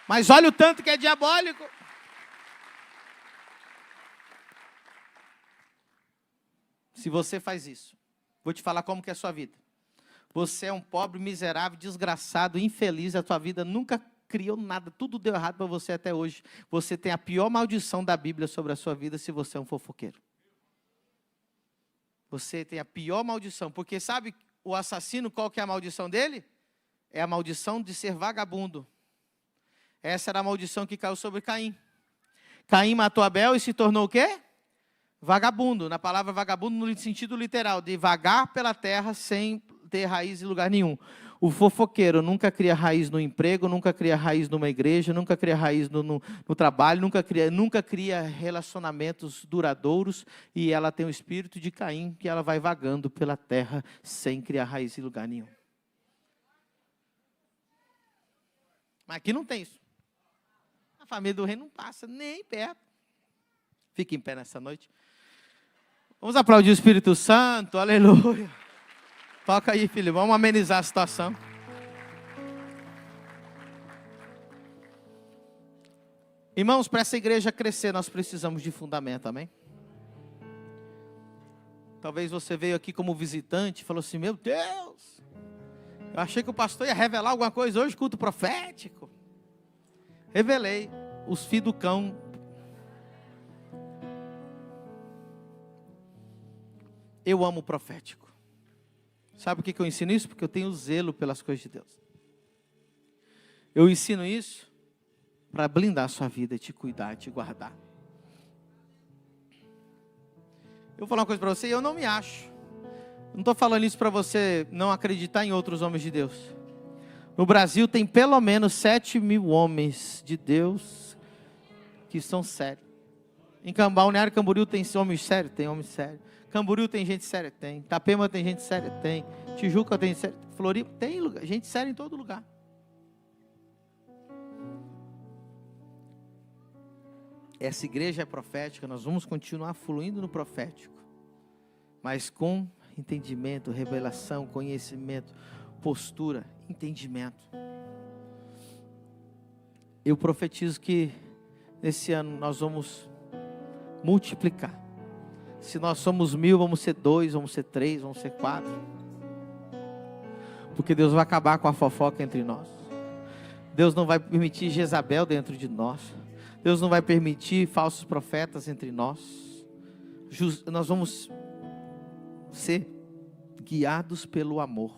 Mas olha o tanto que é diabólico. Se você faz isso, vou te falar como que é a sua vida. Você é um pobre, miserável, desgraçado, infeliz, a tua vida nunca criou nada, tudo deu errado para você até hoje. Você tem a pior maldição da Bíblia sobre a sua vida se você é um fofoqueiro. Você tem a pior maldição, porque sabe o assassino, qual que é a maldição dele? É a maldição de ser vagabundo. Essa era a maldição que caiu sobre Caim. Caim matou Abel e se tornou o quê? Vagabundo. Na palavra vagabundo no sentido literal, de vagar pela terra sem ter raiz em lugar nenhum. O fofoqueiro nunca cria raiz no emprego, nunca cria raiz numa igreja, nunca cria raiz no trabalho, nunca cria relacionamentos duradouros, e ela tem o espírito de Caim, que ela vai vagando pela terra sem criar raiz em lugar nenhum. Mas aqui não tem isso. A família do rei não passa nem perto. Fique em pé nessa noite. Vamos aplaudir o Espírito Santo, aleluia. Toca aí, filho, vamos amenizar a situação. Irmãos, para essa igreja crescer, nós precisamos de fundamento, amém? Talvez você veio aqui como visitante e falou assim: meu Deus, eu achei que o pastor ia revelar alguma coisa hoje, culto profético. Revelei os filhos do cão. Eu amo o profético. Sabe por que eu ensino isso? Porque eu tenho zelo pelas coisas de Deus. Eu ensino isso para blindar a sua vida, te cuidar, te guardar. Eu vou falar uma coisa para você, eu não me acho. Não estou falando isso para você não acreditar em outros homens de Deus. No Brasil tem pelo menos 7.000 homens de Deus que são sérios. Em Balneário Camboriú tem homem sério? Tem homem sério. Camboriú tem gente séria? Tem. Itapema tem gente séria? Tem. Tijuca tem séria? Floripa tem lugar, gente séria em todo lugar. Essa igreja é profética, nós vamos continuar fluindo no profético, mas com entendimento, revelação, conhecimento, postura, entendimento. Eu profetizo que nesse ano nós vamos multiplicar. Se nós somos 1000, vamos ser 2, vamos ser 3, vamos ser 4. Porque Deus vai acabar com a fofoca entre nós. Deus não vai permitir Jezabel dentro de nós. Deus não vai permitir falsos profetas entre nós. Nós vamos ser guiados pelo amor.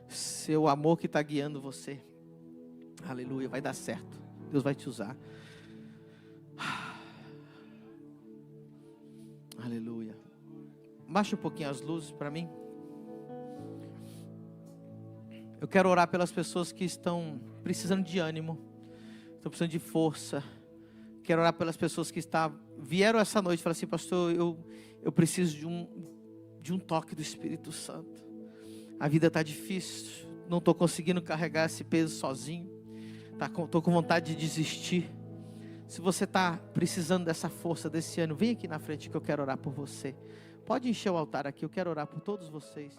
Seu amor que está guiando você. Aleluia, vai dar certo. Deus vai te usar. Aleluia. Baixa um pouquinho as luzes para mim. Eu quero orar pelas pessoas que estão precisando de ânimo, estão precisando de força. Quero orar pelas pessoas que vieram essa noite e falaram assim: pastor, eu preciso de um toque do Espírito Santo. A vida está difícil, não estou conseguindo carregar esse peso sozinho. Estou com vontade de desistir. Se você está precisando dessa força desse ano, vem aqui na frente que eu quero orar por você. Pode encher o altar aqui, eu quero orar por todos vocês.